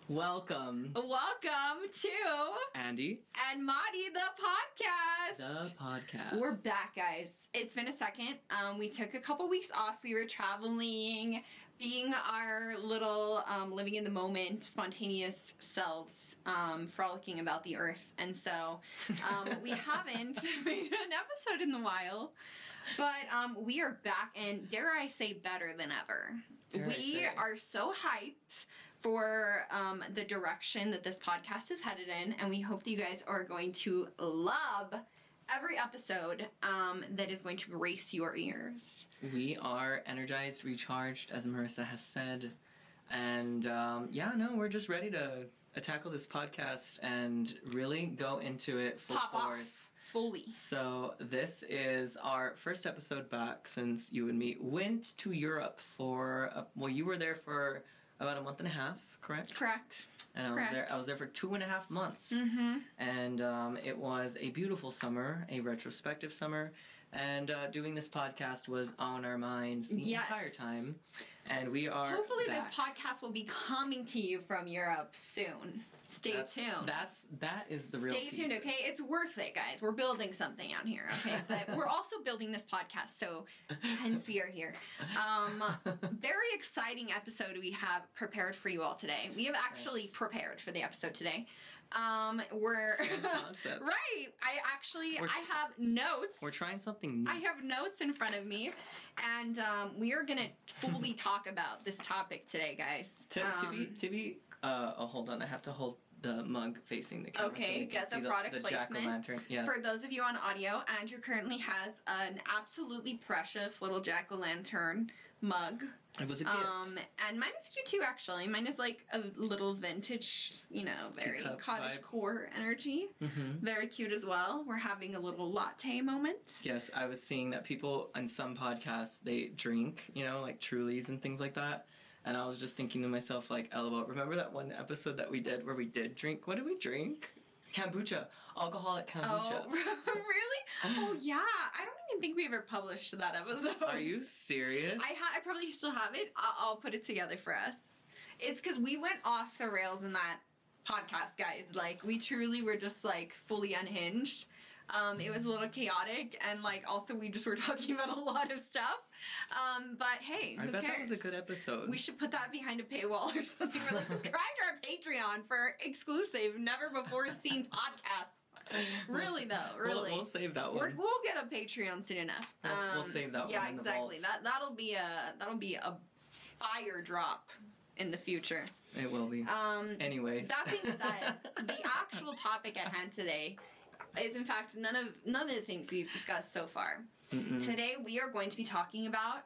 Welcome to Andy and Maddie, the podcast. We're back, guys. It's been a second. We took a couple weeks off. We were traveling, being our little living in the moment, spontaneous selves, frolicking about the earth. And so we haven't made an episode in a while, but we are back, and dare I say, better than ever. We are so hyped for the direction that this podcast is headed in, and we hope that you guys are going to love every episode that is going to grace your ears. We are energized, recharged, as Marissa has said, and we're just ready to tackle this podcast and really go into it full force. Fully. So this is our first episode back since you and me went to Europe for, you were there for about a month and a half, correct? Correct. And I was there for 2.5 months. Mm-hmm. And it was a beautiful summer, a retrospective summer. And doing this podcast was on our minds the entire time. And we are hopefully back. This podcast will be coming to you from Europe soon. Stay tuned. That is the real Stay tuned, okay? It's worth it, guys. We're building something out here, okay? But we're also building this podcast, so hence we are here. Very exciting episode we have prepared for you all today. We have actually prepared for the episode today. We're same concept. Right. I have notes. We're trying something new. I have notes in front of me, and we are gonna totally talk about this topic today, guys. Hold on. I have to hold the mug facing the camera. Okay, so get the product placement. Jack-o'-lantern. Yes. For those of you on audio, Andrew currently has an absolutely precious little jack-o'-lantern mug. It was a gift. And mine is cute too, actually. Mine is like a little vintage, very cottagecore energy. Mm-hmm. Very cute as well. We're having a little latte moment. Yes, I was seeing that people on some podcasts, they drink, like Trulies and things like that. And I was just thinking to myself, LOL, remember that one episode that we did where we did drink? What did we drink? Kombucha. Alcoholic kombucha. Oh, really? Oh, yeah. I don't even think we ever published that episode. Are you serious? I probably still have it. I'll put it together for us. It's because we went off the rails in that podcast, guys. We truly were just, fully unhinged. It was a little chaotic, and also we just were talking about a lot of stuff. But hey, who cares? That was a good episode. We should put that behind a paywall or something. We're subscribe to our Patreon for exclusive, never before seen podcasts. Really though, really. We'll save that one. We'll get a Patreon soon enough. We'll save that one. Yeah, in exactly. The vault. That'll be a fire drop in the future. It will be. Anyways. That being said, the actual topic at hand today is in fact none of the things we've discussed so far. Mm-mm. Today we are going to be talking about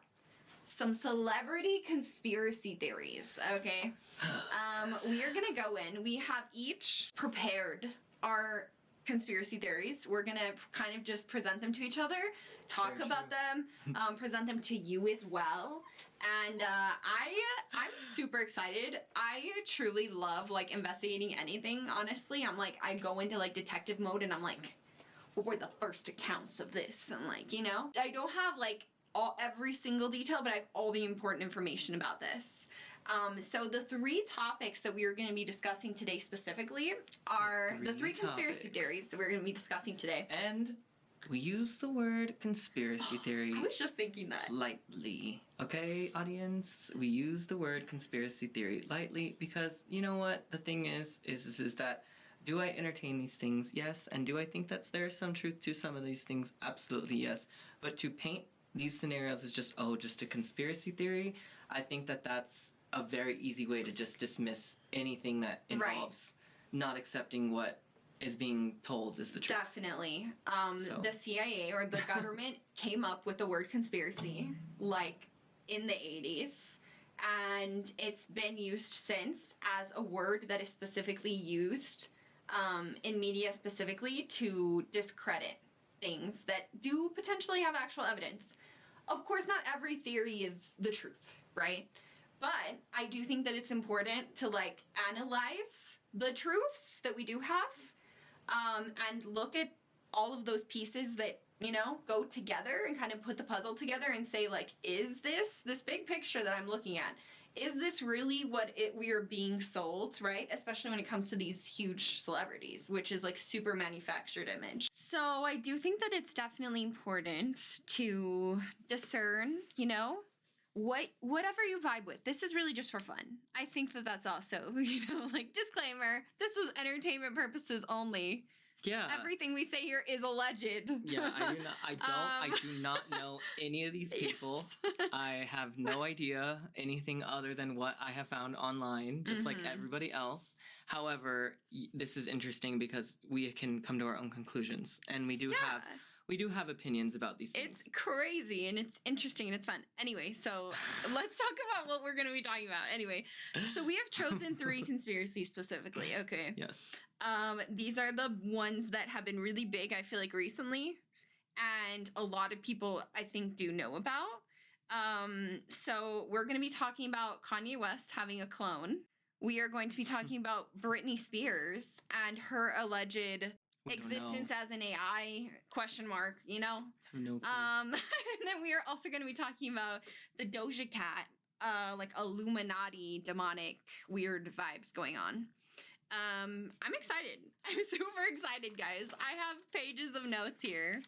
some celebrity conspiracy theories, okay? We are going to go in. We have each prepared our conspiracy theories. We're going to kind of just present them to each other, talk about them, present them to you as well. And I'm super excited. I truly love investigating anything, honestly. I go into detective mode, and I'm what were the first accounts of this? And I don't have every single detail, but I have all the important information about this. So the 3 topics that we are going to be discussing today specifically are the 3 conspiracy theories that we're going to be discussing today. And we use the word conspiracy theory. I was just thinking that. Lightly. Okay, audience? We use the word conspiracy theory lightly because, you know what? The thing is that do I entertain these things? Yes. And do I think that there's some truth to some of these things? Absolutely yes. But to paint these scenarios as just a conspiracy theory, I think that that's a very easy way to just dismiss anything that involves not accepting what is being told is the truth. Definitely. The CIA or the government came up with the word conspiracy in the 80s, and it's been used since as a word that is specifically used in media specifically to discredit things that do potentially have actual evidence. Of course, not every theory is the truth, right? But I do think that it's important to analyze the truths that we do have, and look at all of those pieces that go together and kind of put the puzzle together and say is this big picture that I'm looking at, is this really what we are being sold, right? Especially when it comes to these huge celebrities, which is like super manufactured image. So I do think that it's definitely important to discern, you know, whatever you vibe with. This is really just for fun. I think that that's also, you know, like disclaimer, this is entertainment purposes only. Yeah. Everything we say here is alleged. Yeah, I do not know any of these people. Yes. I have no idea anything other than what I have found online, just like everybody else. However, this is interesting because we can come to our own conclusions, and we do have opinions about these things. It's crazy and it's interesting and it's fun. Anyway, so let's talk about what we're going to be talking about. Anyway, so we have chosen 3 conspiracies specifically. Okay. Yes. These are the ones that have been really big, I feel like, recently. And a lot of people, I think, do know about. So we're going to be talking about Kanye West having a clone. We are going to be talking about Britney Spears and her alleged existence as an AI ? You know? No clue. And then we are also going to be talking about the Doja Cat, like Illuminati, demonic, weird vibes going on. I'm excited. I'm super excited, guys. I have pages of notes here,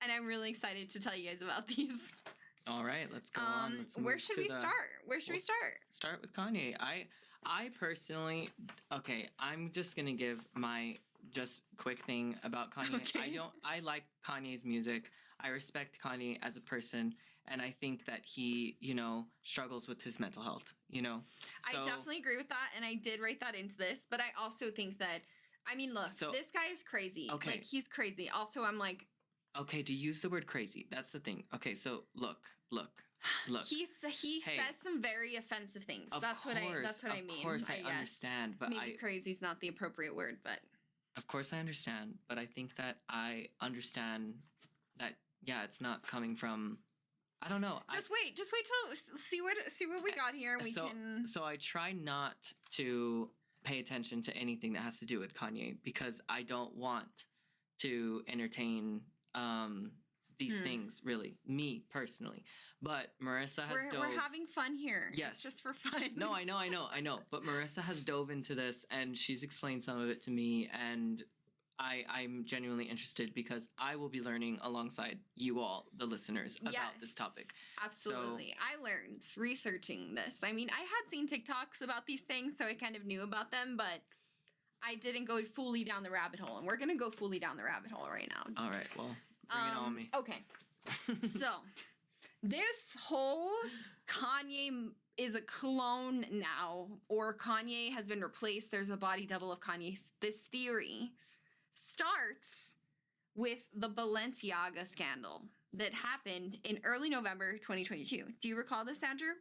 and I'm really excited to tell you guys about these. All right, let's go on. Where should we start? Where should we start? Start with Kanye. I personally, okay, I'm just gonna give my just quick thing about Kanye. Okay. I like Kanye's music. I respect Kanye as a person, and I think that he, you know, struggles with his mental health, you know? So, I definitely agree with that, and I did write that into this, but I also think that, I mean, look, this guy is crazy. Okay. Like, he's crazy. Also, I'm like... Okay, to use the word crazy, that's the thing. Okay, so look. He says some very offensive things. That's what I mean. Of course, I understand, but maybe crazy is not the appropriate word, but... Of course I understand, but I think that I understand that, yeah, it's not coming from... I don't know. Just wait till see what we got here. So I try not to pay attention to anything that has to do with Kanye because I don't want to entertain these things, really, me personally. But Marissa has we're having fun here. Yes, it's just for fun. No, I know. But Marissa has dove into this and she's explained some of it to me, and I'm genuinely interested because I will be learning alongside you all, the listeners, about this topic. Absolutely. So, I learned researching this. I mean, I had seen TikToks about these things, so I kind of knew about them, but I didn't go fully down the rabbit hole, and we're going to go fully down the rabbit hole right now. All right, well, bring it on me. Okay. So, this whole Kanye is a clone now, or Kanye has been replaced, there's a body double of Kanye, this theory starts with the Balenciaga scandal that happened in early November 2022. Do you recall this, Andrew?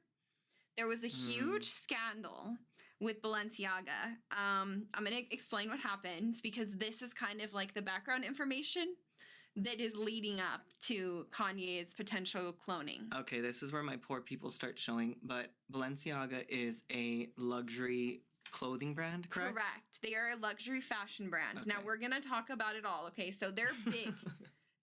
There was a huge scandal with Balenciaga. I'm going to explain what happened because this is kind of like the background information that is leading up to Kanye's potential cloning. Okay, this is where my poor people start showing, but Balenciaga is a luxury clothing brand, correct? Correct. They are a luxury fashion brand. Okay. Now, we're going to talk about it all, okay? So they're big.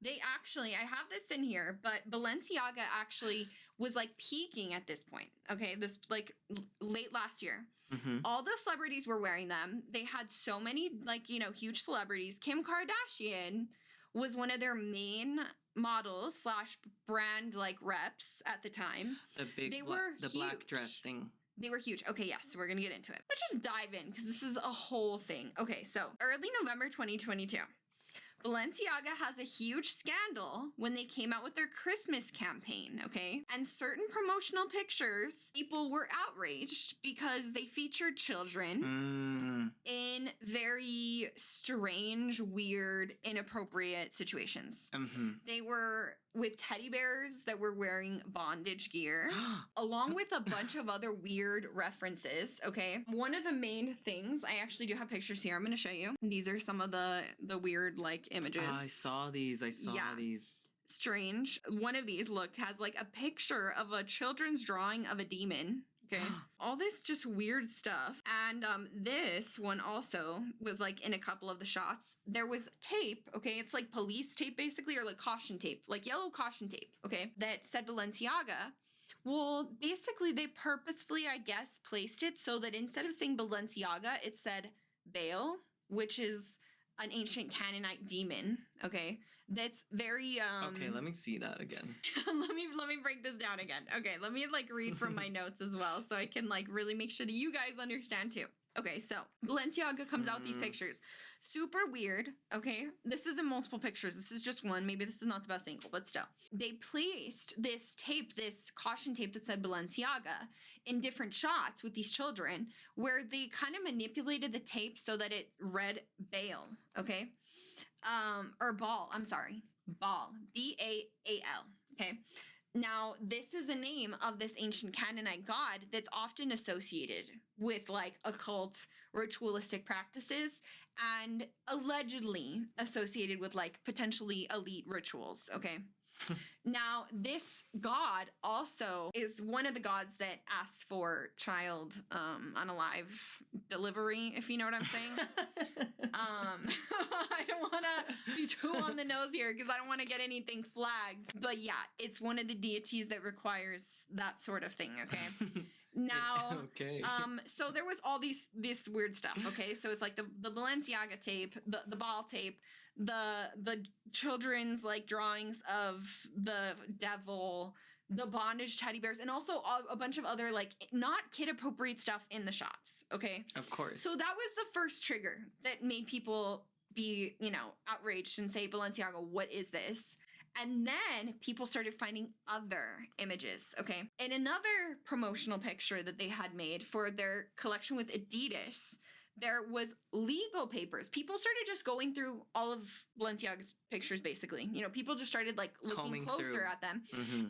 They actually, I have this in here, but Balenciaga actually was like peaking at this point, okay? This like late last year. Mm-hmm. All the celebrities were wearing them. They had so many like, you know, huge celebrities. Kim Kardashian was one of their main models / brand like reps at the time. The big, the black dress thing. They were huge. Okay, yes, so we're going to get into it. Let's just dive in because this is a whole thing. Okay, so early November 2022, Balenciaga has a huge scandal when they came out with their Christmas campaign, okay? And certain promotional pictures, people were outraged because they featured children in very strange, weird, inappropriate situations. Mm-hmm. They were with teddy bears that were wearing bondage gear, along with a bunch of other weird references, okay? One of the main things, I actually do have pictures here, I'm gonna show you. These are some of the weird, like, images. I saw these, these. Strange. One of these, look, has, like, a picture of a children's drawing of a demon. Okay. All this just weird stuff. And this one also was like in a couple of the shots. There was tape, okay? It's like police tape basically, or like caution tape, like yellow caution tape, okay? That said Balenciaga, Well, basically, they purposefully, I guess, placed it so that instead of saying Balenciaga, it said Baal, which is an ancient Canaanite demon. Okay, that's very. Okay, let me see that again. let me break this down again. Okay, let me like read from my notes as well, so I can like really make sure that you guys understand too. Okay, so Balenciaga comes out these pictures. Super weird, okay? This isn't multiple pictures. This is just one. Maybe this is not the best angle, but still. They placed this tape, this caution tape that said Balenciaga in different shots with these children where they kind of manipulated the tape so that it read Baal, okay? Or Baal, I'm sorry. Baal, B-A-A-L, okay? Now, this is a name of this ancient Canaanite god that's often associated with like occult ritualistic practices and allegedly associated with like potentially elite rituals, okay? Now, this god also is one of the gods that asks for child unalive delivery, if you know what I'm saying. I don't want to be too on the nose here because I don't want to get anything flagged. But yeah, it's one of the deities that requires that sort of thing, okay? Now, okay. So there was all this weird stuff, okay? So it's like the Balenciaga tape, the ball tape, the children's like drawings of the devil, the bondage teddy bears, and also a bunch of other like not kid appropriate stuff in the shots, okay? Of course. So that was the first trigger that made people be, you know, outraged and say, Balenciaga, what is this? And then people started finding other images, okay? In another promotional picture that they had made for their collection with Adidas, there was legal papers. People started just going through all of Balenciaga's pictures, basically. You know, people just started like looking Combing closer through. at them.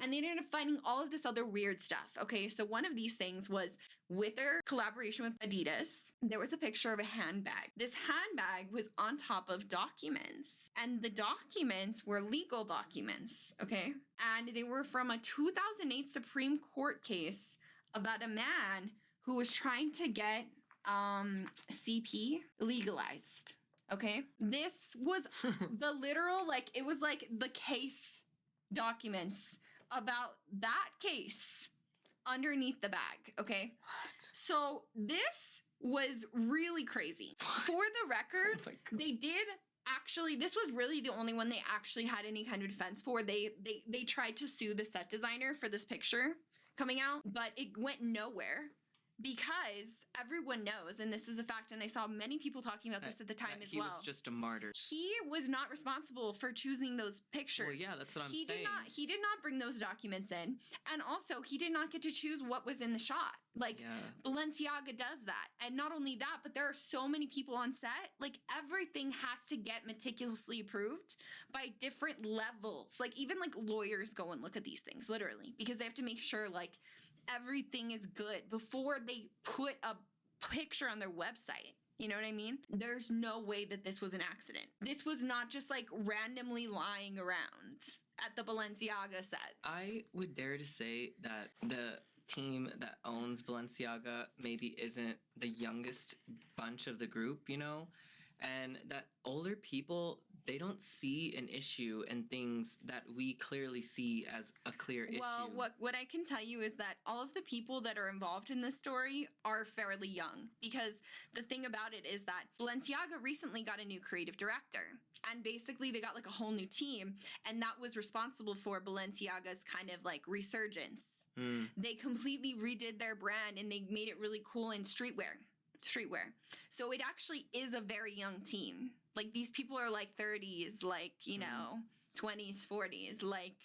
And they ended up finding all of this other weird stuff, okay? So one of these things was with their collaboration with Adidas, there was a picture of a handbag. This handbag was on top of documents, and the documents were legal documents, okay? And they were from a 2008 Supreme Court case about a man who was trying to get CP legalized, okay? This was the literal, like, it was like the case documents about that case underneath the bag, okay? What? So this was really crazy. For the record, Oh my God. they did actually, this was really the only one they actually had any kind of defense for. They tried to sue the set designer for this picture coming out, but it went nowhere. Because everyone knows, and this is a fact, and I saw many people talking about this at the time as well. He was just a martyr. He was not responsible for choosing those pictures. Well, yeah, that's what I'm saying. He did not bring those documents in, and also he did not get to choose what was in the shot. Like, Balenciaga does that. And not only that, but there are so many people on set. Like, everything has to get meticulously approved by different levels. Like, even, like, lawyers go and look at these things, literally. Because they have to make sure, like, everything is good before they put a picture on their website. You know what I mean? There's no way that this was an accident. This was not just, like, randomly lying around at the Balenciaga set. I would dare to say that the team that owns Balenciaga maybe isn't the youngest bunch of the group, you know? And that older people, they don't see an issue in things that we clearly see as a clear issue. Well, what I can tell you is that all of the people that are involved in this story are fairly young. Because the thing about it is that Balenciaga recently got a new creative director. And basically they got like a whole new team. And that was responsible for Balenciaga's kind of like resurgence. They completely redid their brand and they made it really cool in streetwear. So it actually is a very young team. Like, these people are like 30s, like, you know, 20s, 40s, like.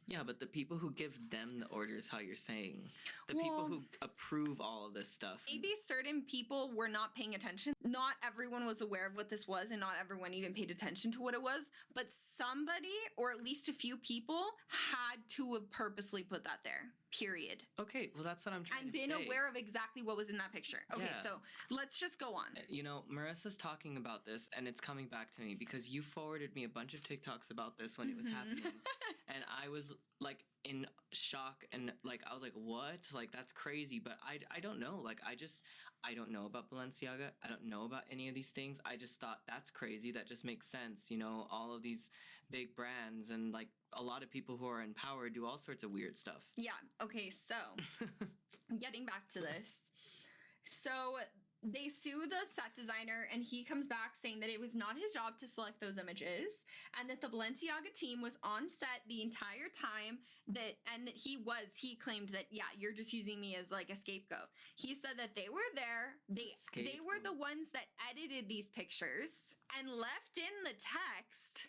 Yeah, but the people who give them the orders, how you're saying, the people who approve all of this stuff. Maybe certain people were not paying attention. Not everyone was aware of what this was, and not everyone even paid attention to what it was. But somebody, or at least a few people, had to have purposely put that there. Period. Okay, well, that's what I'm trying to say. And been aware of exactly what was in that picture. Okay, Yeah. so let's just go on. You know, Marissa's talking about this, and it's coming back to me because you forwarded me a bunch of TikToks about this when it was happening. And I was, like, in shock, and like I was like, what? Like that's crazy. But I don't know. Like I don't know about Balenciaga. I don't know about any of these things. I just thought that's crazy. That just makes sense. You know, all of these big brands and like a lot of people who are in power do all sorts of weird stuff. Yeah. Okay. So getting back to this. So they sue the set designer, and he comes back saying that it was not his job to select those images, and that the Balenciaga team was on set the entire time, and that he claimed that, yeah, you're just using me as like a scapegoat. He said that they were there, they were the ones that edited these pictures and left in the text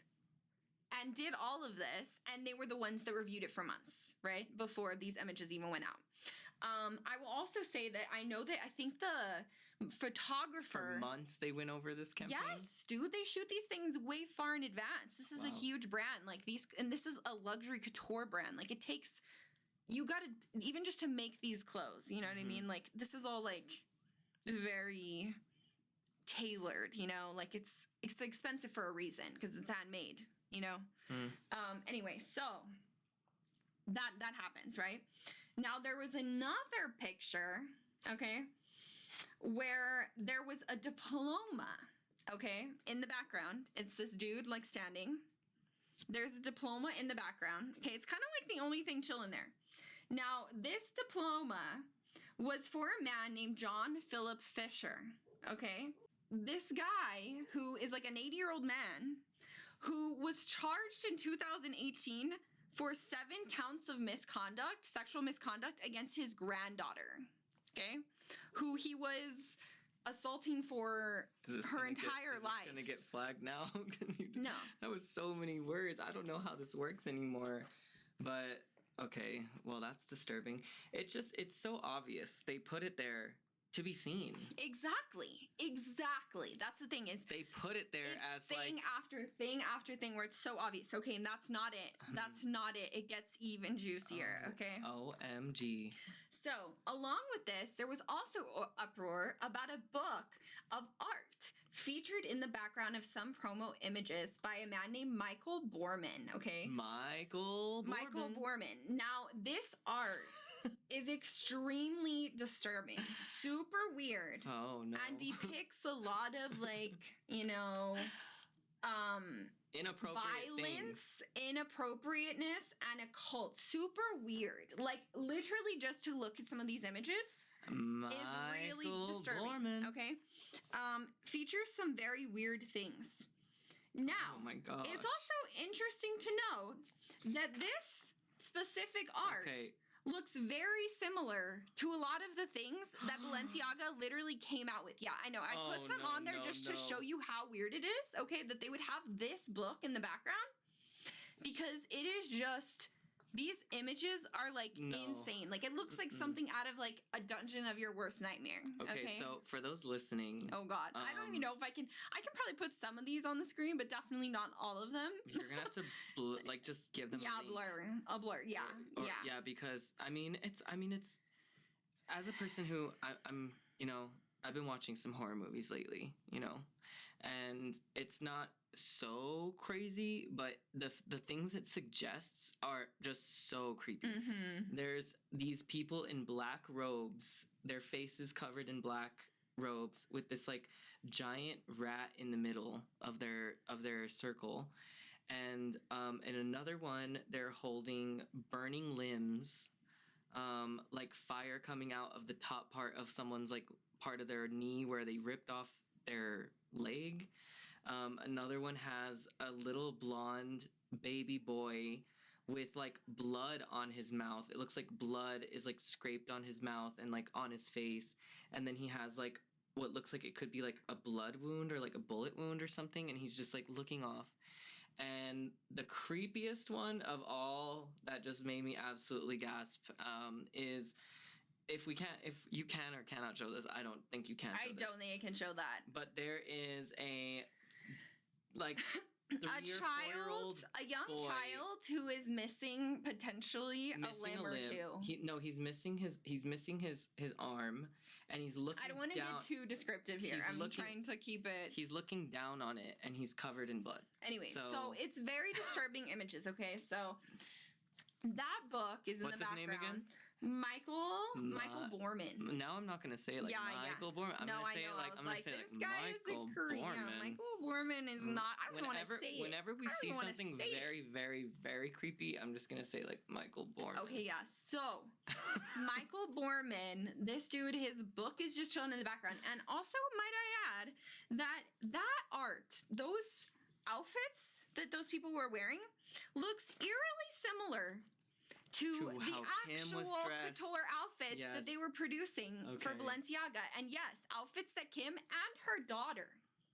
and did all of this, and they were the ones that reviewed it for months, right? Before these images even went out. I will also say that I think the photographer... For months they went over this campaign? Yes, dude. They shoot these things way far in advance. This is a huge brand. Like and this is a luxury couture brand. Like it takes... You gotta... Even just to make these clothes, you know what I mean? Like this is all like very tailored, you know? Like it's expensive for a reason because it's handmade, you know? Anyway, so that happens, right? Now, there was another picture, okay, where there was a diploma, okay, in the background. It's this dude, like, standing. There's a diploma in the background. Okay, it's kind of like the only thing chilling there. Now, this diploma was for a man named John Philip Fisher, okay? This guy, who is like an 80-year-old man, who was charged in 2018 for 7 counts of misconduct, sexual misconduct against his granddaughter, okay? Who he was assaulting for her entire life. Is this gonna get flagged now? No. That was so many words. I don't know how this works anymore. But, okay, well, that's disturbing. It's so obvious. They put it there to be seen. Exactly. That's the thing is... They put it there as thing after thing after thing where it's so obvious. Okay, and that's not it. That's not it. It gets even juicier, okay? OMG. So, along with this, there was also uproar about a book of art featured in the background of some promo images by a man named Michael Borman, okay? Michael Borman. Now, this art is extremely disturbing, super weird. Oh, no. And depicts a lot of, like, you know, violence, inappropriateness, and a cult. Super weird. Like, literally just to look at some of these images is really disturbing. Borman. Okay? Features some very weird things. Now, oh my gosh. It's also interesting to note that this specific art looks very similar to a lot of the things that Balenciaga literally came out with. Yeah, I know. I put some on there just to show you how weird it is, okay, that they would have this book in the background. Because it is just... These images are, like, insane. Like, it looks like something out of, like, a dungeon of your worst nightmare. Okay, so for those listening... Oh, God. I don't even know if I can... I can probably put some of these on the screen, but definitely not all of them. You're gonna have to, just give them a link. A blur. Yeah, Yeah, because, it's... As a person who... I'm, I've been watching some horror movies lately, and it's not so crazy, but the things it suggests are just so creepy. There's these people in black robes, their faces covered in black robes, with this like giant rat in the middle of their circle, and in another one they're holding burning limbs, like fire coming out of the top part of someone's like part of their knee where they ripped off their leg. Another one has a little blonde baby boy with like blood on his mouth. It looks like blood is like scraped on his mouth and like on his face. And then he has like what looks like it could be like a blood wound or like a bullet wound or something. And he's just like looking off. And the creepiest one of all that just made me absolutely gasp is... If you can or cannot show this, I don't think you can show this. I don't think I can show that. But there is a, like, 3 or 4-year-old a young boy. Child who is missing potentially a limb or two. He's missing his arm, and he's looking. I don't want to get too descriptive here. I'm trying to keep it. He's looking down on it, and he's covered in blood. Anyway, so it's very disturbing images. Okay, so That book is in What's the his background. name again? Michael Borman. Now I'm not gonna say it like Michael Borman. I'm gonna say it like I'm gonna say this like guy Michael is a Korean. Borman. Michael Borman is not. I don't want to say it. Whenever we see something very, very, very creepy, I'm just gonna say like Michael Borman. Okay, yeah. So Michael Borman, this dude, his book is just chilling in the background, and also might I add that art, those outfits that those people were wearing, looks eerily similar to the actual couture outfits that they were producing for Balenciaga. And yes, outfits that Kim and her daughter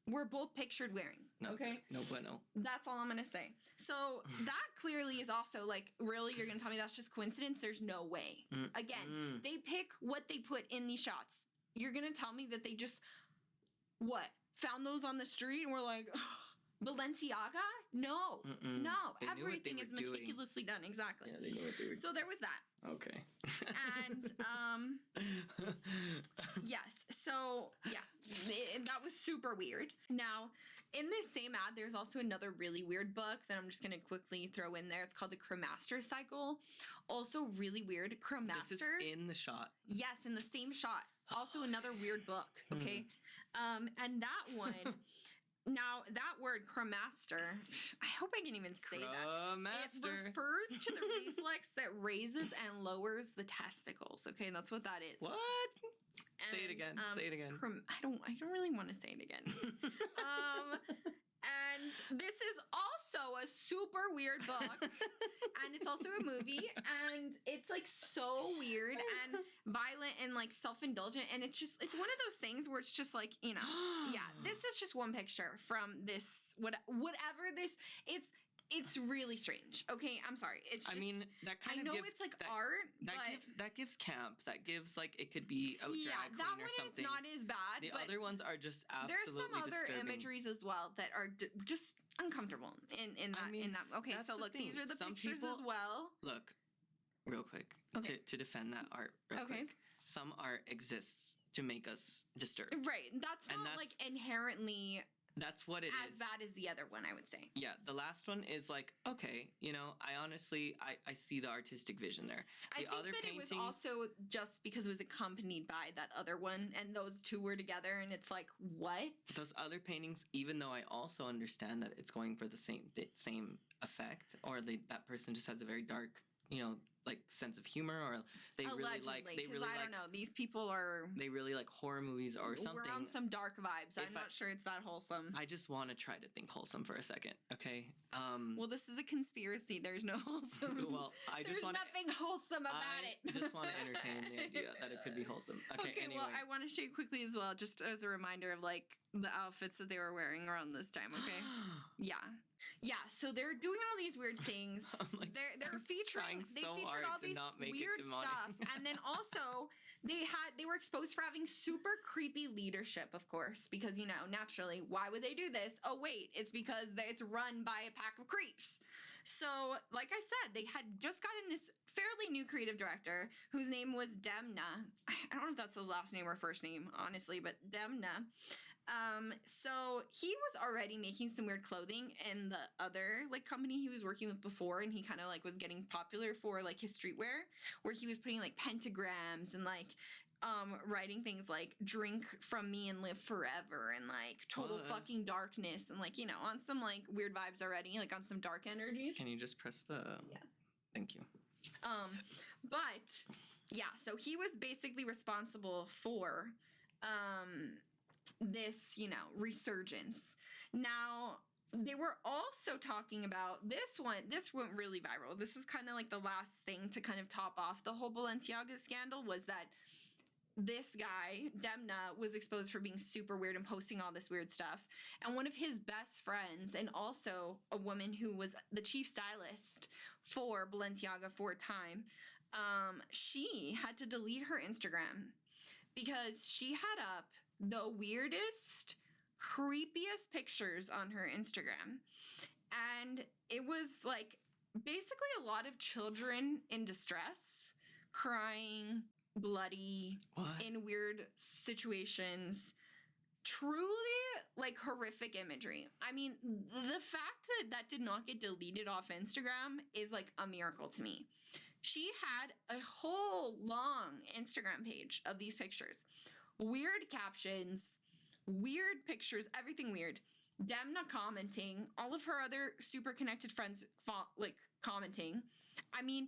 were both pictured wearing. No, okay? No bueno. That's all I'm going to say. So that clearly is also like, really, you're going to tell me that's just coincidence? There's no way. Again, they pick what they put in these shots. You're going to tell me that they just, found those on the street and were like... Balenciaga? No. No. Everything is meticulously done. Exactly. Yeah, they knew what they were doing. So there was that. Okay. And, yes. So, yeah. That was super weird. Now, in this same ad, there's also another really weird book that I'm just going to quickly throw in there. It's called The Cremaster Cycle. Also really weird. Cremaster. This is in the shot. Yes, in the same shot. Also another weird book. Okay. And that one... Now, that word, cremaster, I hope I can even say that. It refers to the reflex that raises and lowers the testicles. Okay, that's what that is. What? And, say it again. Say it again. I don't really want to say it again. And this is also a super weird book. And it's also a movie. And it's like so weird and violent and like self-indulgent. And it's one of those things where it's just like, you know, yeah, this is just one picture from this, whatever this, it's really strange. Okay, I'm sorry. It's just, I mean, that kind of gives... I know it's like art, that gives camp. That gives like, it could be a drag queen or something. Yeah, that one is not as bad. The other ones are just absolutely disturbing. There's some other disturbing. imageries as well that are just uncomfortable in that. Okay, so look, these are the pictures as well. Look, real quick, to defend that art real quick. Some art exists to make us disturbed. Right, that's not like inherently... That's what it is. As bad as the other one, I would say. Yeah, the last one is like, okay, you know, I honestly, I see the artistic vision there. I think that it was also just because it was accompanied by that other one, and those two were together, and it's like, what? Those other paintings, even though I also understand that it's going for the same effect, or that person just has a very dark, you know, like sense of humor, or they Allegedly, really like, I don't know, these people are... They really like horror movies or something. We're on some dark vibes. I'm not sure it's that wholesome. I just want to try to think wholesome for a second, okay? Well, this is a conspiracy. There's no wholesome. Well, There's nothing wholesome about it. I just want to entertain the idea that it could be wholesome. Okay, anyway. Well, I want to show you quickly as well, just as a reminder of like the outfits that they were wearing around this time, okay? Yeah, so they're doing all these weird things. Like, they're featuring all these weird stuff. And then also they were exposed for having super creepy leadership, of course, because, you know, naturally, why would they do this? Oh wait, it's because it's run by a pack of creeps. So, like I said, they had just gotten this fairly new creative director whose name was Demna. I don't know if that's his last name or first name, honestly, but Demna. So he was already making some weird clothing in the other like company he was working with before, and he kind of like was getting popular for like his streetwear, where he was putting like pentagrams and like writing things like drink from me and live forever and like total fucking darkness and like, you know, on some like weird vibes already, like on some dark energies. Can you just press the... Yeah. Thank you. But yeah, so he was basically responsible for this, you know, resurgence. Now, they were also talking about this went really viral. This is kind of like the last thing to kind of top off the whole Balenciaga scandal, was that this guy, Demna, was exposed for being super weird and posting all this weird stuff. And one of his best friends, and also a woman who was the chief stylist for Balenciaga for a time, she had to delete her Instagram because she had up the weirdest, creepiest pictures on her Instagram. And it was like basically a lot of children in distress, crying, bloody, in weird situations. Truly like horrific imagery. I mean, the fact that did not get deleted off Instagram is like a miracle to me. She had a whole long Instagram page of these pictures. Weird captions, weird pictures, everything weird. Demna commenting, all of her other super connected friends like commenting. I mean,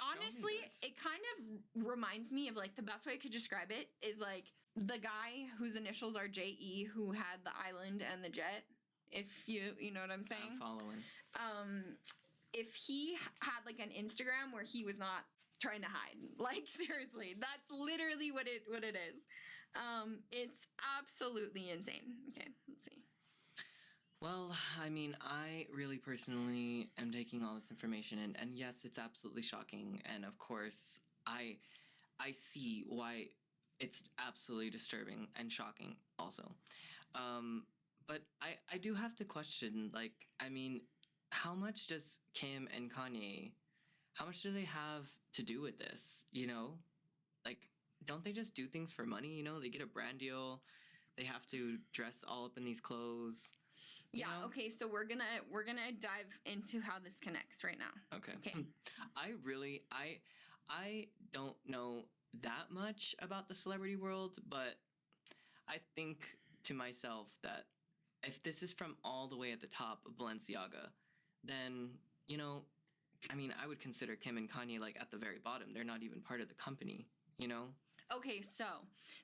honestly, it kind of reminds me of like the best way I could describe it is like the guy whose initials are JE who had the island and the jet. If you know what I'm saying. I'm following. If he had like an Instagram where he was not trying to hide, like seriously, that's literally what it is. It's absolutely insane. Okay, let's see. Well, I mean, I really personally am taking all this information in, and yes, it's absolutely shocking. And of course, I see why it's absolutely disturbing and shocking also. But I do have to question, like, I mean, how much does Kim and Kanye, how much do they have to do with this, you know? Like, don't they just do things for money, you know? They get a brand deal, they have to dress all up in these clothes. Yeah, know? Okay, so we're gonna dive into how this connects right now. Okay. I don't know that much about the celebrity world, but I think to myself that if this is from all the way at the top of Balenciaga, then, you know, I mean, I would consider Kim and Kanye like at the very bottom. They're not even part of the company, you know? Okay, so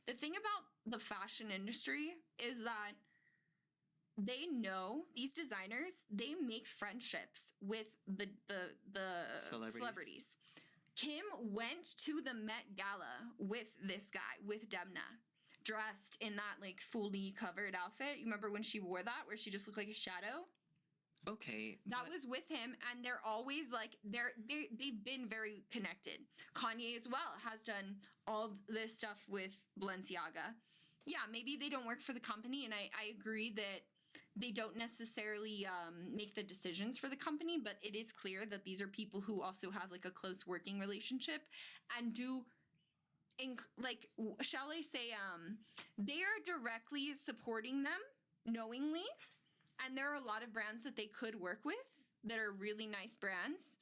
the thing about the fashion industry is that they know these designers, they make friendships with the celebrities. Kim went to the Met Gala with this guy, with Demna, dressed in that like fully covered outfit. You remember when she wore that, where she just looked like a shadow? Okay. That was with him, and they're always like they've been very connected. Kanye as well has done all this stuff with Balenciaga. Yeah, maybe they don't work for the company, and I agree that they don't necessarily make the decisions for the company, but it is clear that these are people who also have like a close working relationship and do like, shall I say, they are directly supporting them knowingly. And there are a lot of brands that they could work with that are really nice brands.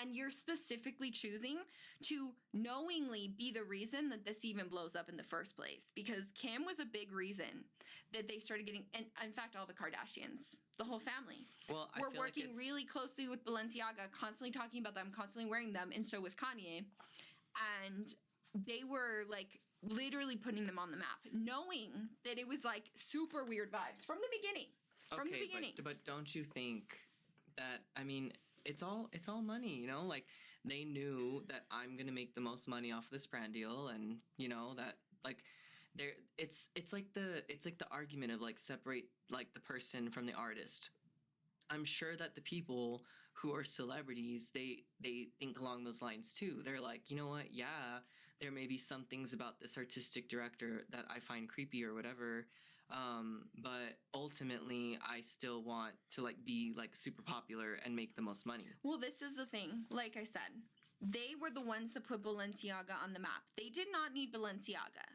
And you're specifically choosing to knowingly be the reason that this even blows up in the first place. Because Kim was a big reason that they started getting, and in fact, all the Kardashians, the whole family, were working really closely with Balenciaga, constantly talking about them, constantly wearing them. And so was Kanye. And they were like literally putting them on the map, knowing that it was like super weird vibes from the beginning. From the beginning. But don't you think that, I mean, it's all money, you know? Like, they knew that I'm gonna make the most money off this brand deal, and you know that like it's like the argument of like separate like the person from the artist. I'm sure that the people who are celebrities, they think along those lines too. They're like, you know what? Yeah, there may be some things about this artistic director that I find creepy or whatever. But ultimately I still want to like be like super popular and make the most money. Well, this is the thing. Like I said, they were the ones that put Balenciaga on the map. They did not need Balenciaga.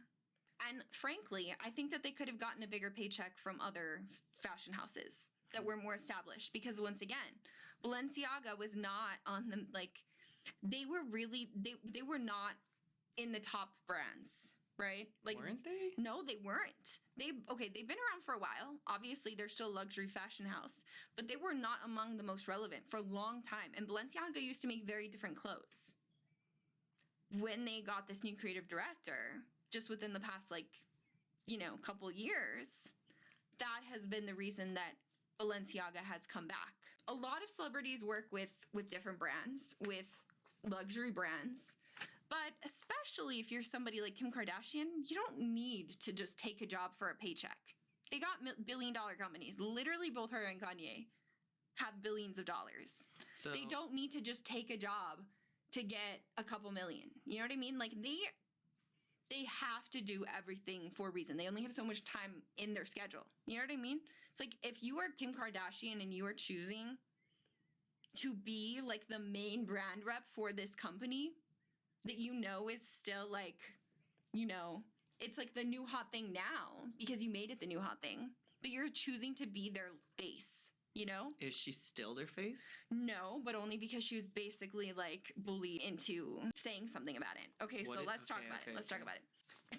And frankly, I think that they could have gotten a bigger paycheck from other fashion houses that were more established, because once again, Balenciaga was not on the, like, they were really, they were not in the top brands. Right? Like, weren't they? No, they weren't. They've been around for a while. Obviously, they're still a luxury fashion house, but they were not among the most relevant for a long time. And Balenciaga used to make very different clothes. When they got this new creative director, just within the past, like, you know, couple years, that has been the reason that Balenciaga has come back. A lot of celebrities work with different brands, with luxury brands. But especially if you're somebody like Kim Kardashian, you don't need to just take a job for a paycheck. They got billion-dollar companies. Literally, both her and Kanye have billions of dollars. So they don't need to just take a job to get a couple million. You know what I mean? Like, they have to do everything for a reason. They only have so much time in their schedule. You know what I mean? It's like, if you are Kim Kardashian and you are choosing to be like the main brand rep for this company that you know is still like, you know, it's like the new hot thing now because you made it the new hot thing, but you're choosing to be their face. you know? Is she still their face? No, but only because she was basically like bullied into saying something about it. Okay, so let's talk about it. Let's talk about it.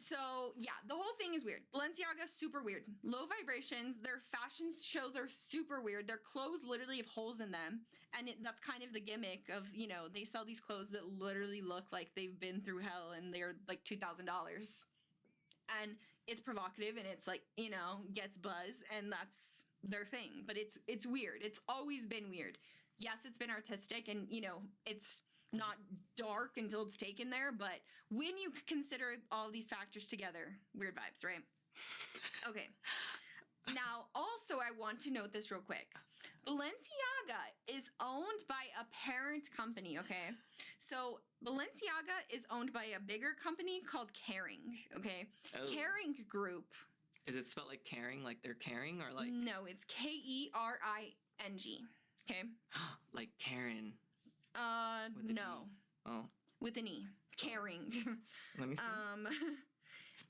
So yeah, the whole thing is weird. Balenciaga, super weird. Low vibrations. Their fashion shows are super weird. Their clothes literally have holes in them. And that's kind of the gimmick of, you know, they sell these clothes that literally look like they've been through hell and they're like $2,000. And it's provocative and it's like, you know, gets buzz and that's their thing. But it's weird. It's always been weird. Yes, it's been artistic and, you know, it's not dark until it's taken there, but when you consider all these factors together, weird vibes, right? Okay. Now, also, I want to note this real quick. Balenciaga is owned by a parent company, okay? So Balenciaga is owned by a bigger company called Kering, okay? Oh. Kering Group. Is it spelled like caring, like they're caring, or like... No, it's Kering, okay? Like Karen. No. Oh. With an E. Caring. Let me see.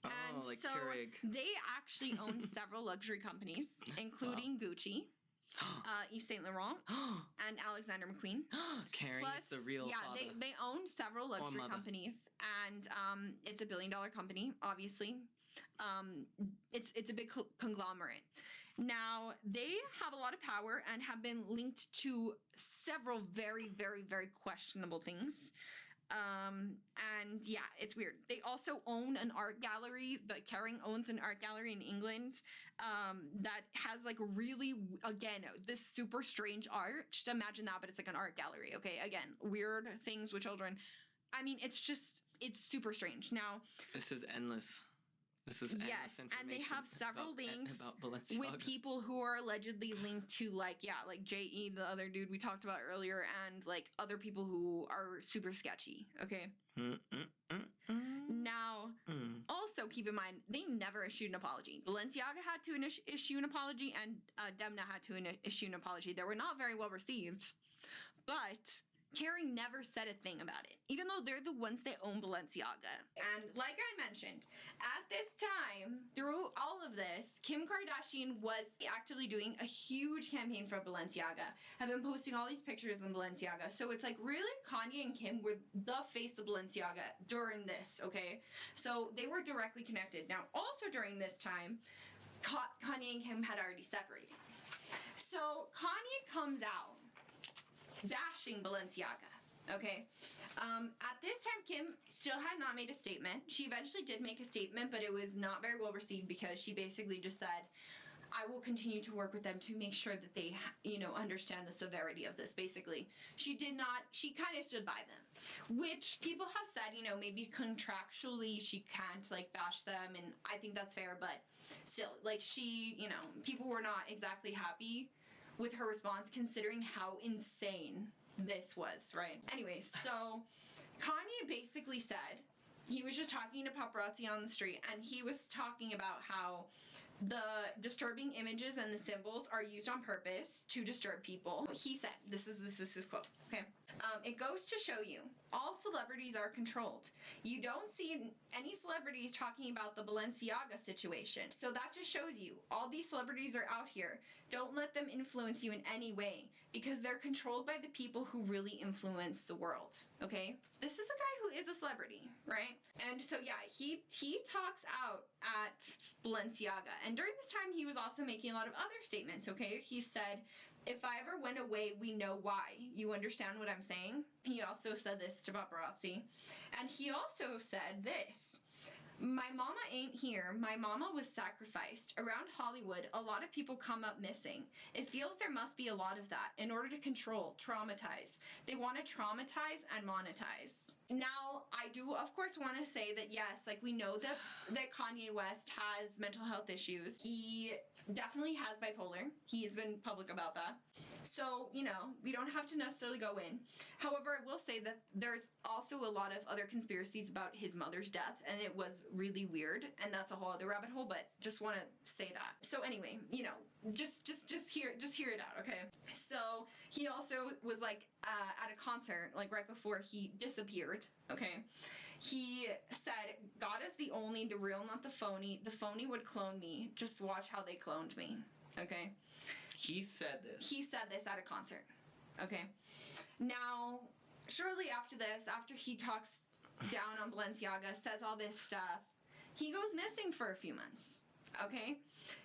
And like so Keurig. they actually owned several luxury companies, including Gucci, Yves Saint Laurent, and Alexander McQueen. Kering is the real father. Yeah, they owned several luxury companies, and it's a $1 billion company, obviously. It's a big conglomerate. Now, they have a lot of power and have been linked to several very, very, very questionable things. And yeah, it's weird. They also own an art gallery. Like Kering owns an art gallery in England that has like really, again, this super strange art. Just imagine that, but it's like an art gallery. Okay, again, weird things with children. I mean, it's super strange. Now, this is endless. This is endless information. And they have several links about Balenciaga with people who are allegedly linked to like J.E., the other dude we talked about earlier, and like other people who are super sketchy. Okay. Now, also keep in mind, they never issued an apology. Balenciaga had to issue an apology, and Demna had to issue an apology. They were not very well received, but Kering never said a thing about it, even though they're the ones that own Balenciaga. And like I mentioned, at this time, through all of this, Kim Kardashian was actively doing a huge campaign for Balenciaga, have been posting all these pictures in Balenciaga. So it's like really Kanye and Kim were the face of Balenciaga during this, okay? So they were directly connected. Now, also during this time, Kanye and Kim had already separated. So Kanye comes out bashing Balenciaga, okay? At this time, Kim still had not made a statement. She eventually did make a statement, but it was not very well received because she basically just said, I will continue to work with them to make sure that they, you know, understand the severity of this, basically. She kind of stood by them, which people have said, you know, maybe contractually she can't, like, bash them, and I think that's fair, but still, like, she, you know, people were not exactly happy with her response, considering how insane this was, right? Anyway, so Kanye basically said, he was just talking to paparazzi on the street, and he was talking about how the disturbing images and the symbols are used on purpose to disturb people. He said, this is his quote, okay? It goes to show you, all celebrities are controlled. You don't see any celebrities talking about the Balenciaga situation. So that just shows you, all these celebrities are out here. Don't let them influence you in any way, because they're controlled by the people who really influence the world, okay? This is a guy who is a celebrity, right? And so yeah, he talks out at Balenciaga. And during this time, he was also making a lot of other statements, okay? He said, if I ever went away, we know why. You understand what I'm saying? He also said this to paparazzi. And he also said this. My mama ain't here. My mama was sacrificed. Around Hollywood, a lot of people come up missing. It feels there must be a lot of that in order to control, traumatize. They want to traumatize and monetize. Now, I do, of course, want to say that, yes, like, we know that Kanye West has mental health issues. He definitely has bipolar. He's been public about that. So, you know, we don't have to necessarily go in. However, I will say that there's also a lot of other conspiracies about his mother's death, and it was really weird, and that's a whole other rabbit hole, but just want to say that. So anyway, you know, just hear it out, okay? So he also was like at a concert, like right before he disappeared, okay? He said, God is the only, the real, not the phony. The phony would clone me. Just watch how they cloned me. Okay? He said this. He said this at a concert. Okay? Now, shortly after this, after he talks down on Balenciaga, says all this stuff, he goes missing for a few months. Okay?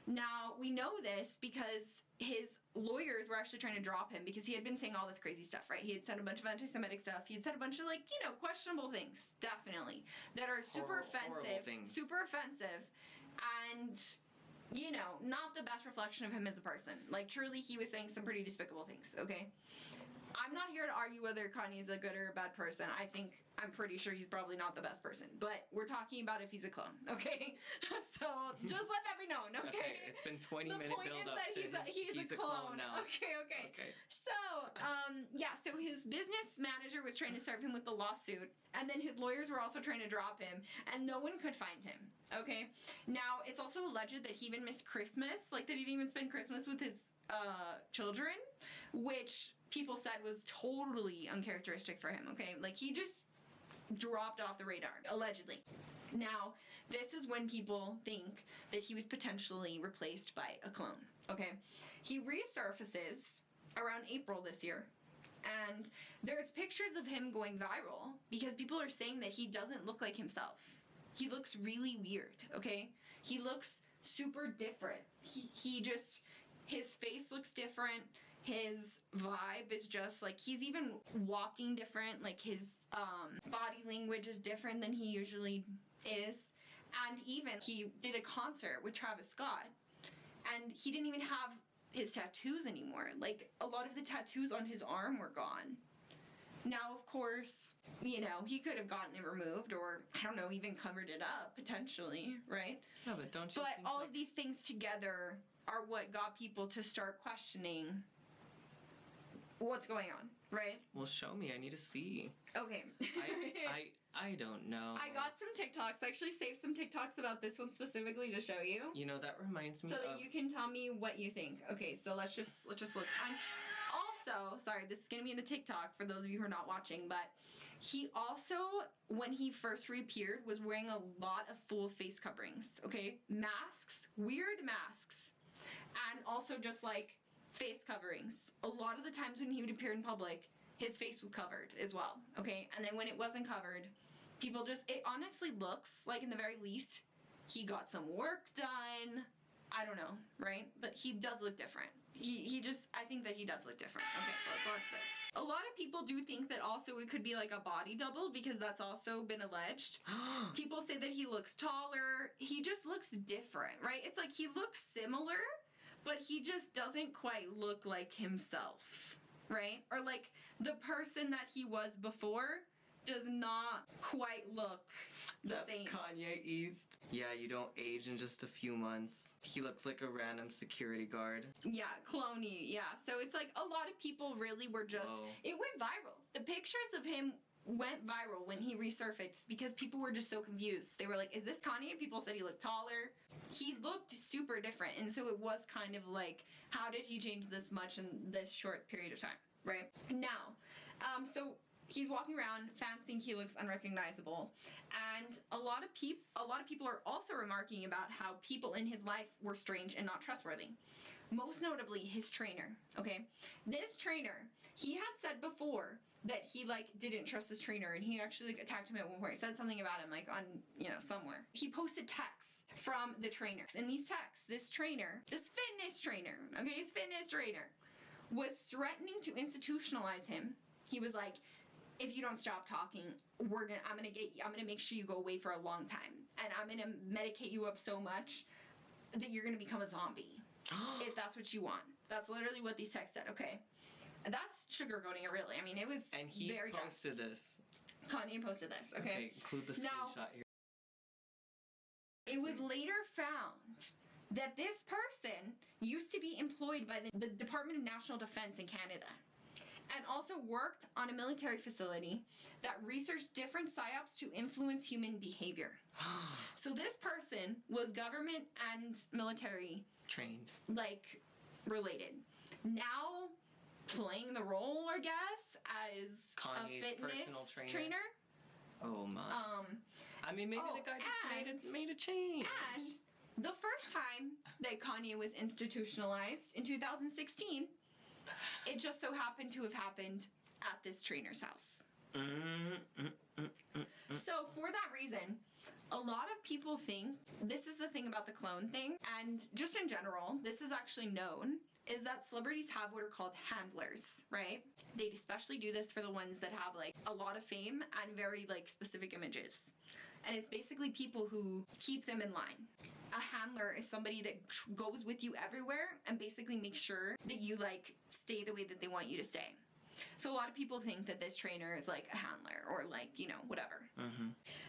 Now, we know this because his lawyers were actually trying to drop him because he had been saying all this crazy stuff, right? He had said a bunch of anti-Semitic stuff. He had said a bunch of, like, you know, questionable things, definitely, that are super offensive, and, you know, not the best reflection of him as a person. Like, truly, he was saying some pretty despicable things, okay? I'm not here to argue whether Kanye is a good or a bad person. I'm pretty sure he's probably not the best person. But we're talking about if he's a clone, okay? So just let that be known, okay? It's been 20-minute build up to he's a clone now. Okay. So, so his business manager was trying to serve him with the lawsuit, and then his lawyers were also trying to drop him, and no one could find him, okay? Now, it's also alleged that he even missed Christmas, like that he didn't even spend Christmas with his children, which people said was totally uncharacteristic for him, okay? Like, he just dropped off the radar, allegedly. Now, this is when people think that he was potentially replaced by a clone, okay? He resurfaces around April this year, and there's pictures of him going viral because people are saying that he doesn't look like himself. He looks really weird, okay? He looks super different. He just, his face looks different. His vibe is just, like, he's even walking different. Like, his body language is different than he usually is. And even he did a concert with Travis Scott, and he didn't even have his tattoos anymore. Like, a lot of the tattoos on his arm were gone. Now, of course, you know, he could have gotten it removed, or, I don't know, even covered it up, potentially, right? No, but don't you But think, all of these things together are what got people to start questioning what's going on, right? Well, show me. I need to see. Okay. I don't know. I got some TikToks. I actually saved some TikToks about this one specifically to show you. You know, that reminds me so of... that you can tell me what you think. Okay, so let's just look. Also, sorry, this is gonna be in the TikTok for those of you who are not watching, but he also, when he first reappeared, was wearing a lot of full face coverings, okay? Masks, weird masks, and also just, like, face coverings. A lot of the times when he would appear in public, his face was covered as well, okay? And then when it wasn't covered, people just, it honestly looks like, in the very least, he got some work done. I don't know, right? But he does look different. He just, I think that he does look different. Okay, so let's watch this. A lot of people do think that also it could be like a body double, because that's also been alleged. People say that he looks taller. He just looks different, right? It's like he looks similar, but he just doesn't quite look like himself, right? Or like the person that he was before does not quite look the same. That's Kanye East. Yeah, you don't age in just a few months. He looks like a random security guard. Yeah, cloney, yeah. So it's like a lot of people really were just, it went viral. The pictures of him went viral when he resurfaced because people were just so confused. They were like, is this Kanye? People said he looked taller. He looked super different, and so it was kind of like, how did he change this much in this short period of time, right? Now, so he's walking around, fans think he looks unrecognizable, and a lot of people are also remarking about how people in his life were strange and not trustworthy. Most notably, his trainer, okay? This trainer, he had said before that he, like, didn't trust his trainer, and he actually, like, attacked him at one point. He said something about him, like, on, you know, somewhere. He posted texts from the trainer. In these texts, this trainer, this fitness trainer, okay, his fitness trainer, was threatening to institutionalize him. He was like, if you don't stop talking, I'm gonna make sure you go away for a long time, and I'm gonna medicate you up so much that you're gonna become a zombie, if that's what you want. That's literally what these texts said, okay? That's sugarcoating it, really. I mean, it was and he very posted drastic. this. Kanye posted this, okay? Okay, include the screenshot here. It was later found that this person used to be employed by the Department of National Defense in Canada, and also worked on a military facility that researched different psyops to influence human behavior. So this person was government and military trained, like, related. Now playing the role, I guess, as Kanye's a fitness personal trainer. Oh my. I mean, maybe the guy just made a change. And the first time that Kanye was institutionalized in 2016, it just so happened to have happened at this trainer's house. So for that reason, a lot of people think, this is the thing about the clone thing, and just in general, this is actually known, is that celebrities have what are called handlers, right? They especially do this for the ones that have like a lot of fame and very like specific images. And it's basically people who keep them in line. A handler is somebody that goes with you everywhere and basically makes sure that you like stay the way that they want you to stay. So a lot of people think that this trainer is like a handler or like, you know, whatever.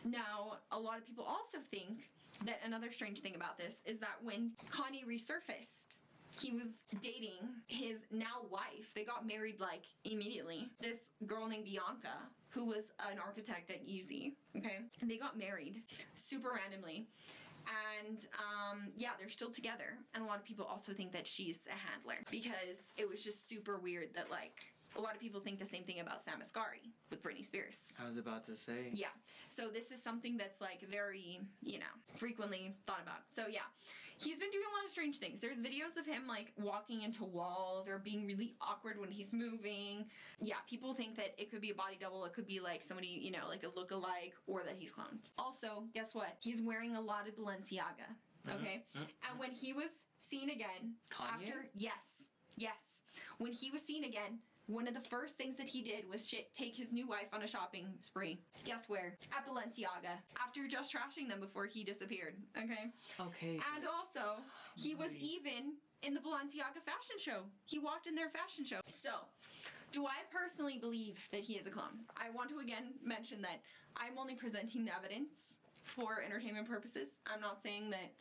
Now, a lot of people also think that another strange thing about this is that when Kanye resurfaced, he was dating his now wife. They got married like immediately. This girl named Bianca, who was an architect at UZ, okay? And they got married super randomly. And yeah, they're still together. And a lot of people also think that she's a handler because it was just super weird that like a lot of people think the same thing about Sam Asghari with Britney Spears. I was about to say. Yeah. So this is something that's like very, you know, frequently thought about. So yeah, he's been doing a lot of strange things. There's videos of him like walking into walls or being really awkward when he's moving. Yeah, people think that it could be a body double. It could be like somebody, you know, like a look-alike, or that he's cloned. Also, guess what? He's wearing a lot of Balenciaga. Okay. And when he was seen again, Kanye? Yes. When he was seen again, one of the first things that he did was take his new wife on a shopping spree. Guess where? At Balenciaga. After just trashing them before he disappeared. Okay? Okay. And also, he was even in the Balenciaga fashion show. He walked in their fashion show. So, do I personally believe that he is a clone? I want to again mention that I'm only presenting the evidence for entertainment purposes. I'm not saying that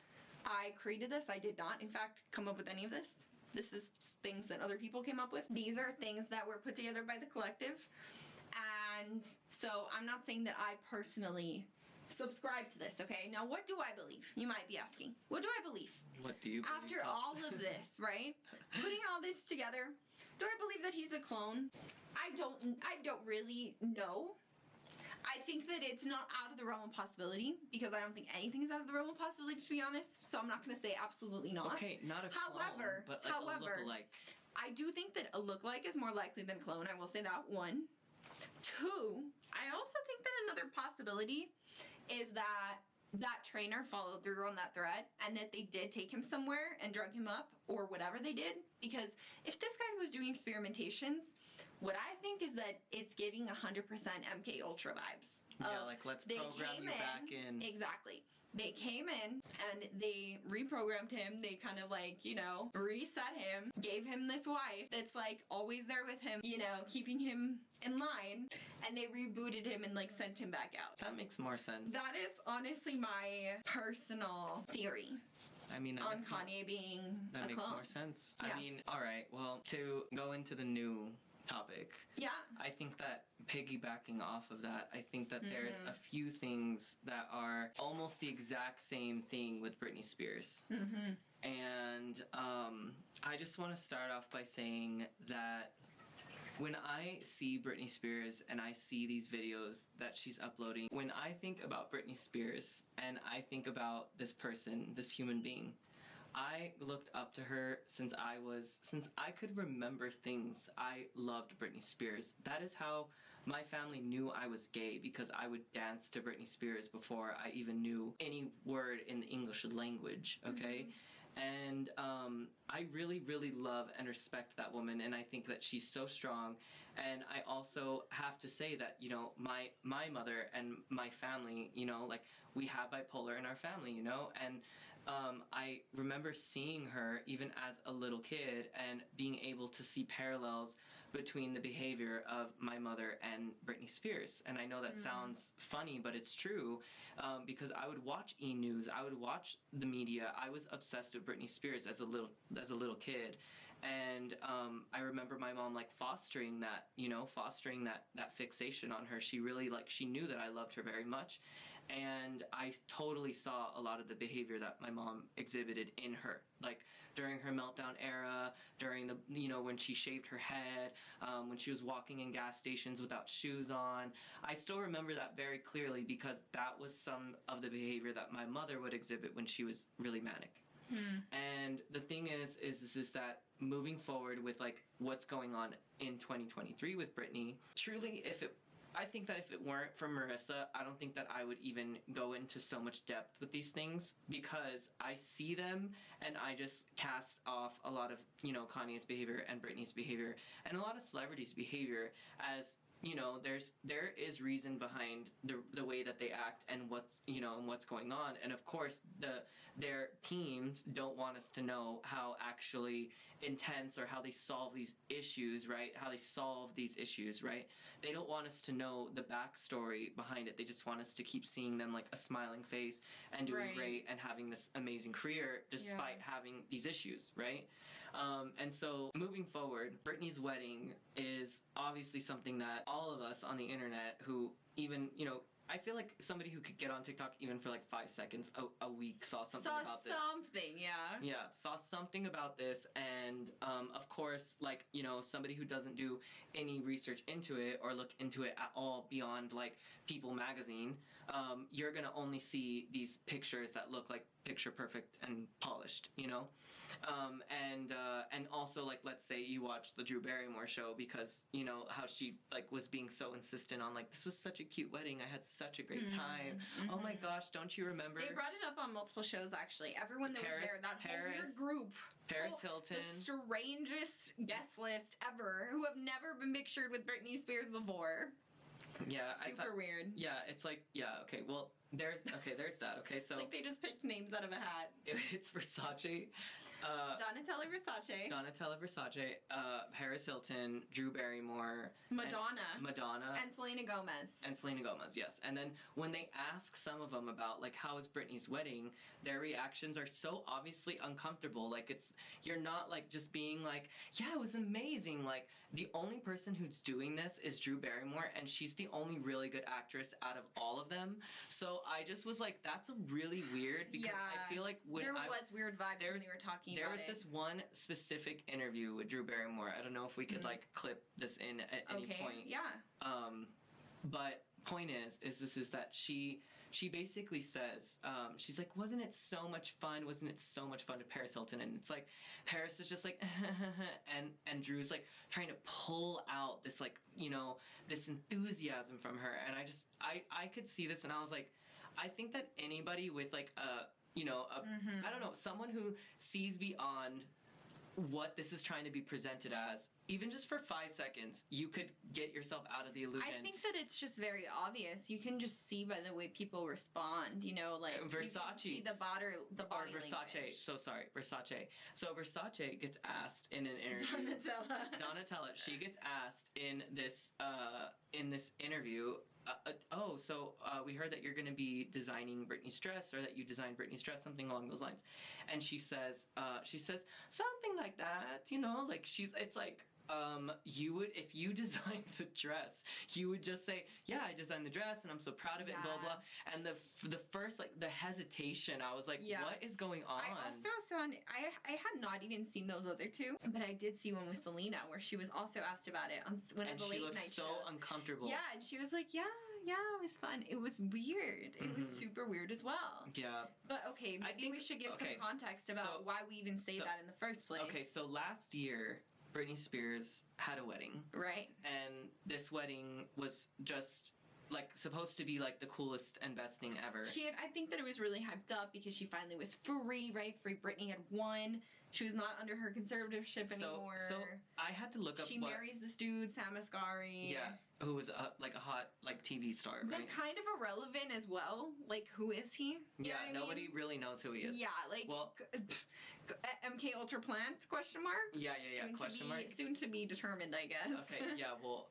I created this. I did not, in fact, come up with any of this. This is things that other people came up with. These are things that were put together by the collective. And so I'm not saying that I personally subscribe to this, okay? Now, what do I believe? You might be asking. What do I believe? What do you believe? After all of this, right? Putting all this together, do I believe that he's a clone? I don't really know. I think that it's not out of the realm of possibility, because I don't think anything is out of the realm of possibility, to be honest. So I'm not going to say absolutely not. Okay, not a clone, but like a look-alike. I do think that a look-alike is more likely than a clone. I will say that, one. Two, I also think that another possibility is that that trainer followed through on that threat and that they did take him somewhere and drug him up or whatever they did. Because if this guy was doing experimentations, what I think is that it's giving 100% MK Ultra vibes. Yeah, like let's program you back in. Exactly. They came in and they reprogrammed him. They kind of like, you know, reset him, gave him this wife that's like always there with him, you know, keeping him in line, and they rebooted him and like sent him back out. That makes more sense. That is honestly my personal theory. I mean, on Kanye being a clone. That makes more sense. Yeah. I mean, all right, well, to go into the new topic. Yeah. I think that piggybacking off of that, I think that there's a few things that are almost the exact same thing with Britney Spears. And I just want to start off by saying that when I see Britney Spears and I see these videos that she's uploading, when I think about Britney Spears and I think about this person, this human being, I looked up to her since I could remember things. I loved Britney Spears. That is how my family knew I was gay, because I would dance to Britney Spears before I even knew any word in the English language, okay? And I really, really love and respect that woman, and I think that she's so strong. And I also have to say that, you know, my mother and my family, you know, like, we have bipolar in our family, you know, and I remember seeing her even as a little kid and being able to see parallels between the behavior of my mother and Britney Spears. And I know that sounds funny, but it's true, because I would watch E-News, I would watch the media. I was obsessed with Britney Spears as a little kid. And I remember my mom like fostering that, you know, that fixation on her. She really, like, she knew that I loved her very much. and I totally saw a lot of the behavior that my mom exhibited in her, like during her meltdown era, during the, you know, when she shaved her head, when she was walking in gas stations without shoes on. I still remember that very clearly because that was some of the behavior that my mother would exhibit when she was really manic. And the thing is that moving forward with like what's going on in 2023 with Britney, truly, I think that if it weren't for Marissa, I don't think that I would even go into so much depth with these things, because I see them and I just cast off a lot of, you know, Kanye's behavior and Britney's behavior and a lot of celebrities' behavior as, you know, there is reason behind the way that they act and what's, you know, and what's going on. And of course their teams don't want us to know how actually intense or how they solve these issues, right? How they solve these issues, right? They don't want us to know the backstory behind it. They just want us to keep seeing them like a smiling face and doing great and having this amazing career despite having these issues, right? And so moving forward, Britney's wedding is obviously something that all of us on the internet who even, you know, I feel like somebody who could get on TikTok even for like 5 seconds a week saw something about this. Yeah, saw something about this, and of course, like, you know, somebody who doesn't do any research into it or look into it at all beyond like People magazine, you're gonna only see these pictures that look like picture perfect and polished, you know? And also, like, let's say you watch the Drew Barrymore show because, you know, how she, like, was being so insistent on, like, this was such a cute wedding, I had such a great time. Oh my gosh, don't you remember? They brought it up on multiple shows, actually. Everyone that was there, that whole weird group. Paris Hilton. The strangest guest list ever, who have never been pictured with Britney Spears before. Yeah, Super weird. Yeah, it's like, yeah, okay, well, there's that, okay, so... It's like they just picked names out of a hat. It's Versace. Donatella Versace, Paris Hilton, Drew Barrymore... Madonna. And Selena Gomez. Yes. And then when they ask some of them about, like, how is Britney's wedding, their reactions are so obviously uncomfortable. Like, it's... You're not, like, just being like, yeah, it was amazing. Like, the only person who's doing this is Drew Barrymore, and she's the only really good actress out of all of them. So I just was like, that's really weird, because I feel like when there was weird vibes when you were talking about it. There was this one specific interview with Drew Barrymore. I don't know if we could like clip this in at any point. Yeah. But point is that she basically says, she's like, wasn't it so much fun to Paris Hilton? And it's like, Paris is just like, and Drew's like trying to pull out this, like, you know, this enthusiasm from her. And I could see this, and I was like, I think that anybody with like you know, I don't know, someone who sees beyond what this is trying to be presented as, even just for 5 seconds, you could get yourself out of the illusion. I think that it's just very obvious. You can just see by the way people respond, you know, like Versace. You can see the body Versace. language. Versace. So Versace gets asked in an interview. Donatella. She gets asked in this interview. We heard that you're going to be designing Britney's dress, or that you designed Britney's dress, something along those lines. And she says something like that, you know, like it's like, you would, if you designed the dress, you would just say, yeah, I designed the dress and I'm so proud of it, blah, blah. And the first, like, the hesitation, I was like, what is going on? I also saw, I had not even seen those other two, but I did see one with Selena where she was also asked about it on one of the late night shows. And she looked so uncomfortable. Yeah, and she was like, yeah, it was fun. It was weird. It was super weird as well. Yeah. But okay, maybe we should give some context about why we even say that in the first place. Okay, so last year, Britney Spears had a wedding. Right. And this wedding was just, like, supposed to be, like, the coolest and best thing ever. I think that it was really hyped up because she finally was free, right? Britney had won. She was not under her conservatorship anymore. So I had to look up She marries this dude, Sam Asghari. Yeah, who was a hot, like, TV star, right? But kind of irrelevant as well. Like, who is he? You know what I mean? Nobody really knows who he is. Yeah, like, well, MK Ultra plant? Question mark. Yeah. Question mark. Soon to be determined, I guess. Okay, yeah, well,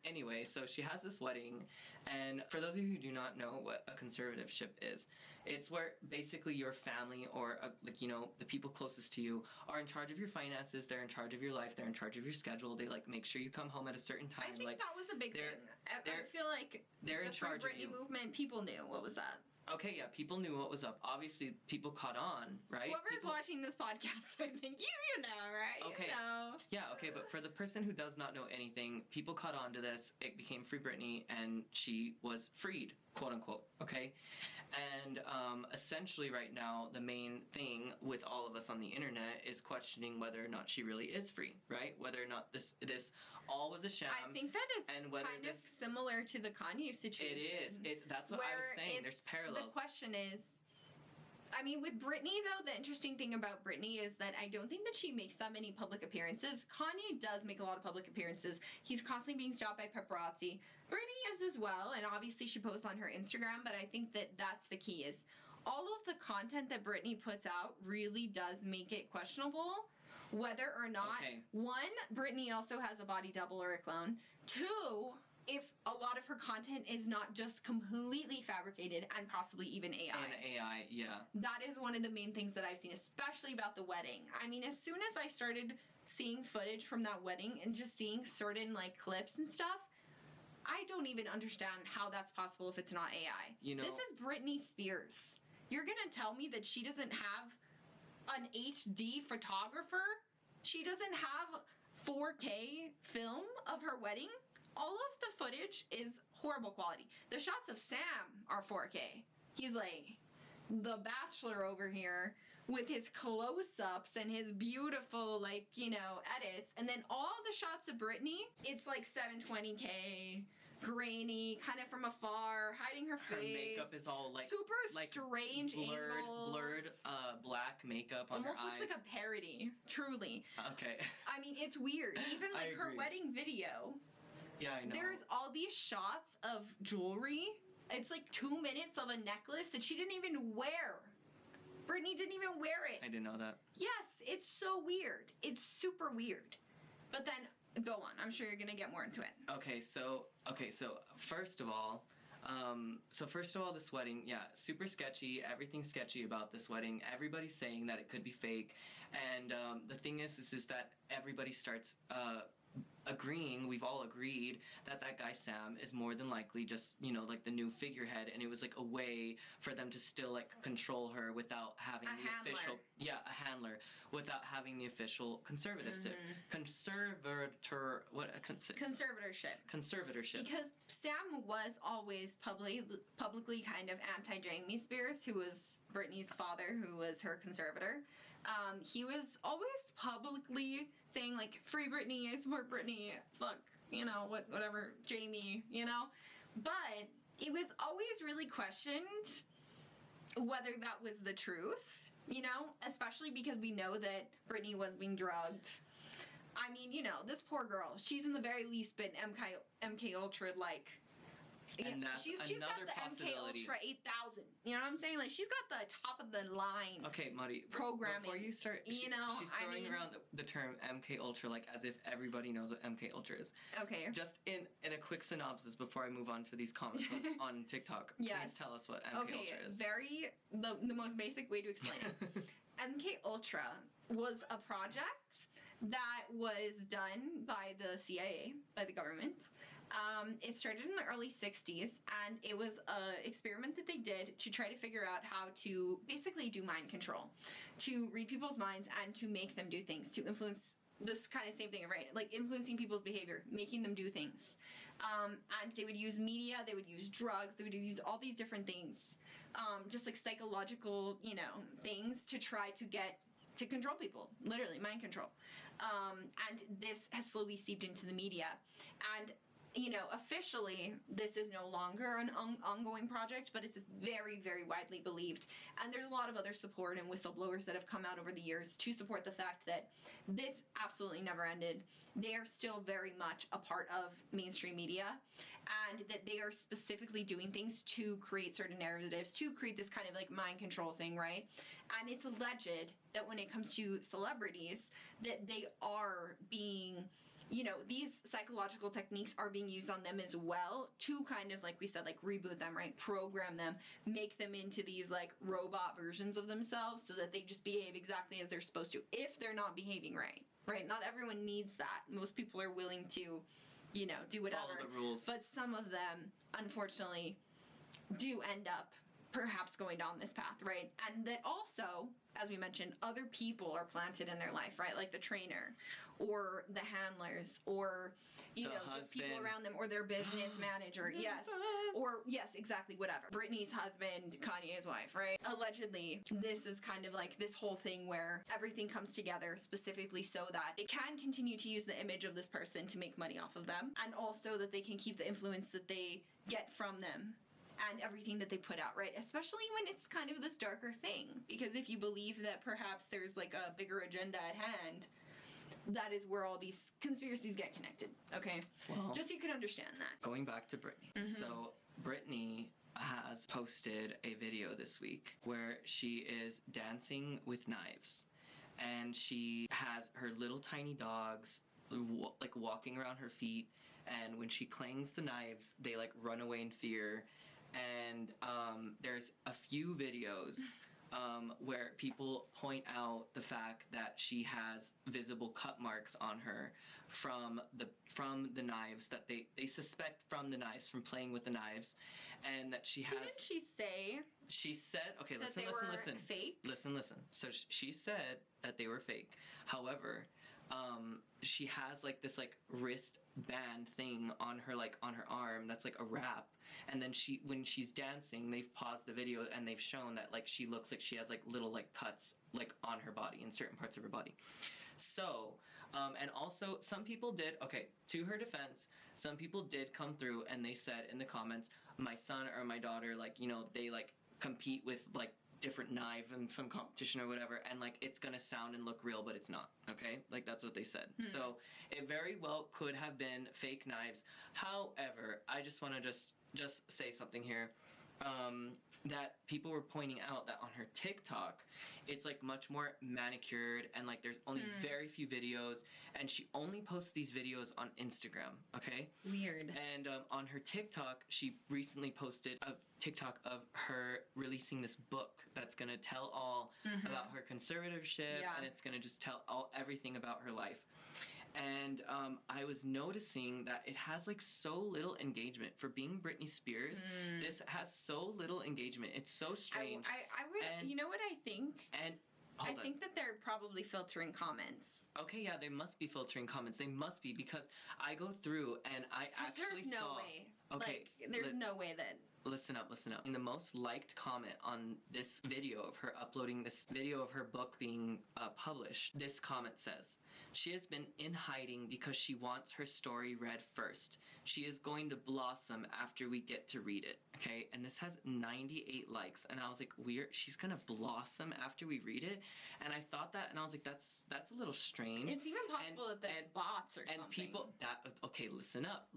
anyway, so she has this wedding, and for those of you who do not know what a conservatorship is, it's where basically your family or, like, you know, the people closest to you are in charge of your finances, they're in charge of your life, they're in charge of your schedule, they, like, make sure you come home at a certain time. I think that was a big thing. I feel like they're in charge Free Britney movement, people knew. What was that? Okay, yeah, people knew what was up. Obviously, people caught on, right? Whoever's watching this podcast, I think you know, right? Okay. You know. Yeah, okay, but for the person who does not know anything, people caught on to this. It became Free Britney, and she was freed, quote unquote, okay? And essentially right now, the main thing with all of us on the internet is questioning whether or not she really is free, right? Whether or not this all was a sham. I think that it's and whether kind of similar to the Kanye situation. It is. That's what I was saying. There's parallels. The question is, I mean, with Britney, though, the interesting thing about Britney is that I don't think that she makes that many public appearances. Kanye does make a lot of public appearances. He's constantly being stopped by paparazzi. Britney is as well, and obviously she posts on her Instagram, but I think that that's the key is all of the content that Britney puts out really does make it questionable whether or not, one, Britney also has a body double or a clone. Two, if a lot of her content is not just completely fabricated and possibly even AI. And AI, yeah. That is one of the main things that I've seen, especially about the wedding. I mean, as soon as I started seeing footage from that wedding and just seeing certain, like, clips and stuff, I don't even understand how that's possible if it's not AI. You know, this is Britney Spears. You're gonna tell me that she doesn't have an HD photographer? She doesn't have 4K film of her wedding? All of the footage is horrible quality. The shots of Sam are 4K. He's like the Bachelor over here with his close-ups and his beautiful, like, you know, edits. And then all the shots of Britney, it's like 720K, grainy, kind of from afar, hiding her face. Her makeup is all like super strange angles. Blurred black makeup on almost her eyes. Looks like a parody, truly. Okay. I mean, it's weird. Even like her wedding video. Yeah, I know. There's all these shots of jewelry. It's like 2 minutes of a necklace that she didn't even wear. Britney didn't even wear it. I didn't know that. Yes, it's so weird. It's super weird. But then, go on. I'm sure you're gonna get more into it. Okay, so first of all, this wedding, yeah, super sketchy. Everything's sketchy about this wedding. Everybody's saying that it could be fake, and the thing is that everybody starts agreeing, we've all agreed that guy Sam is more than likely just, you know, like the new figurehead, and it was like a way for them to still like control her without having official, a handler, without having the official conservatorship. Conservatorship. Because Sam was always publicly kind of anti-Jamie Spears, who was Britney's father, who was her conservator. He was always publicly saying, like, free Britney, I support Britney, fuck, you know, whatever, Jamie, you know? But it was always really questioned whether that was the truth, you know? Especially because we know that Britney was being drugged. I mean, you know, this poor girl, she's in the very least been MK Ultra, like... And that's she's another got the possibility. MK Ultra 8000. You know what I'm saying? Like, she's got the top of the line. Okay, Mari. Programming. Before you start, she's throwing around the term MK Ultra like as if everybody knows what MK Ultra is. Okay. Just in a quick synopsis before I move on to these comments on TikTok. Yes. Please tell us what MK Ultra is. The most basic way to explain it. MK Ultra was a project that was done by the CIA, by the government. It started in the early 60s, and it was an experiment that they did to try to figure out how to basically do mind control, to read people's minds and to make them do things, to influence this kind of same thing, right? Like influencing people's behavior, making them do things. And they would use media, they would use drugs, they would use all these different things, just like psychological, you know, things to try to control people, literally mind control. And this has slowly seeped into the media. And officially, this is no longer an ongoing project, but it's very, very widely believed. And there's a lot of other support and whistleblowers that have come out over the years to support the fact that this absolutely never ended. They are still very much a part of mainstream media, and that they are specifically doing things to create certain narratives, to create this kind of like mind control thing, right? And it's alleged that when it comes to celebrities, that they are being... these psychological techniques are being used on them as well to kind of, like we said, like reboot them, right? Program them, make them into these like robot versions of themselves so that they just behave exactly as they're supposed to, if they're not behaving right? Not everyone needs that. Most people are willing to, do whatever. Follow the rules. But some of them, unfortunately, do end up perhaps going down this path, right? And that also, as we mentioned, other people are planted in their life, right? Like the trainer or the handlers or, just people around them or their business manager. Yes. Or, yes, exactly, whatever. Britney's husband, Kanye's wife, right? Allegedly, this is kind of like this whole thing where everything comes together specifically so that they can continue to use the image of this person to make money off of them, and also that they can keep the influence that they get from them and everything that they put out, right? Especially when it's kind of this darker thing. Because if you believe that perhaps there's like a bigger agenda at hand, that is where all these conspiracies get connected, okay? Well, just so you can understand that. Going back to Britney. Mm-hmm. So Britney has posted a video this week where she is dancing with knives. And she has her little tiny dogs like walking around her feet. And when she clangs the knives, they like run away in fear. And there's a few videos where people point out the fact that she has visible cut marks on her from the knives that they suspect from the knives, from playing with the knives, and that she has... Didn't she say... She said... Okay, listen. Fake? Listen. So she said that they were fake. However... she has like this like wrist band thing on her arm that's like a wrap, and then when she's dancing, they've paused the video and they've shown that like she looks like she has like little like cuts like on her body, in certain parts of her body. So and also some people did, okay, to her defense, some people did come through and they said in the comments, my son or my daughter, like, they like compete with like different knife in some competition or whatever, and like it's gonna sound and look real, but it's not, okay? Like that's what they said. So it very well could have been fake knives. However, I just want to just say something here, that people were pointing out that on her TikTok, it's like much more manicured, and like there's only very few videos, and she only posts these videos on Instagram, okay? Weird. And on her TikTok, she recently posted a TikTok of her releasing this book that's gonna tell all about her conservatorship, and it's gonna just tell everything about her life. And I was noticing that it has like so little engagement for being Britney Spears. This has so little engagement. It's so strange. I would, and, you know what I think? And I think that they're probably filtering comments. Okay, yeah, they must be filtering comments. They must be, because I go through and I actually there's no saw... way. Okay, like, there's no way that... Listen up. And the most liked comment on this video of her uploading this video of her book being published, this comment says, she has been in hiding because she wants her story read first. She is going to blossom after we get to read it. Okay? And this has 98 likes. And I was like, weird. She's going to blossom after we read it? And I thought that, and I was like, that's a little strange. It's even possible that that's bots or something. And people, okay, listen up.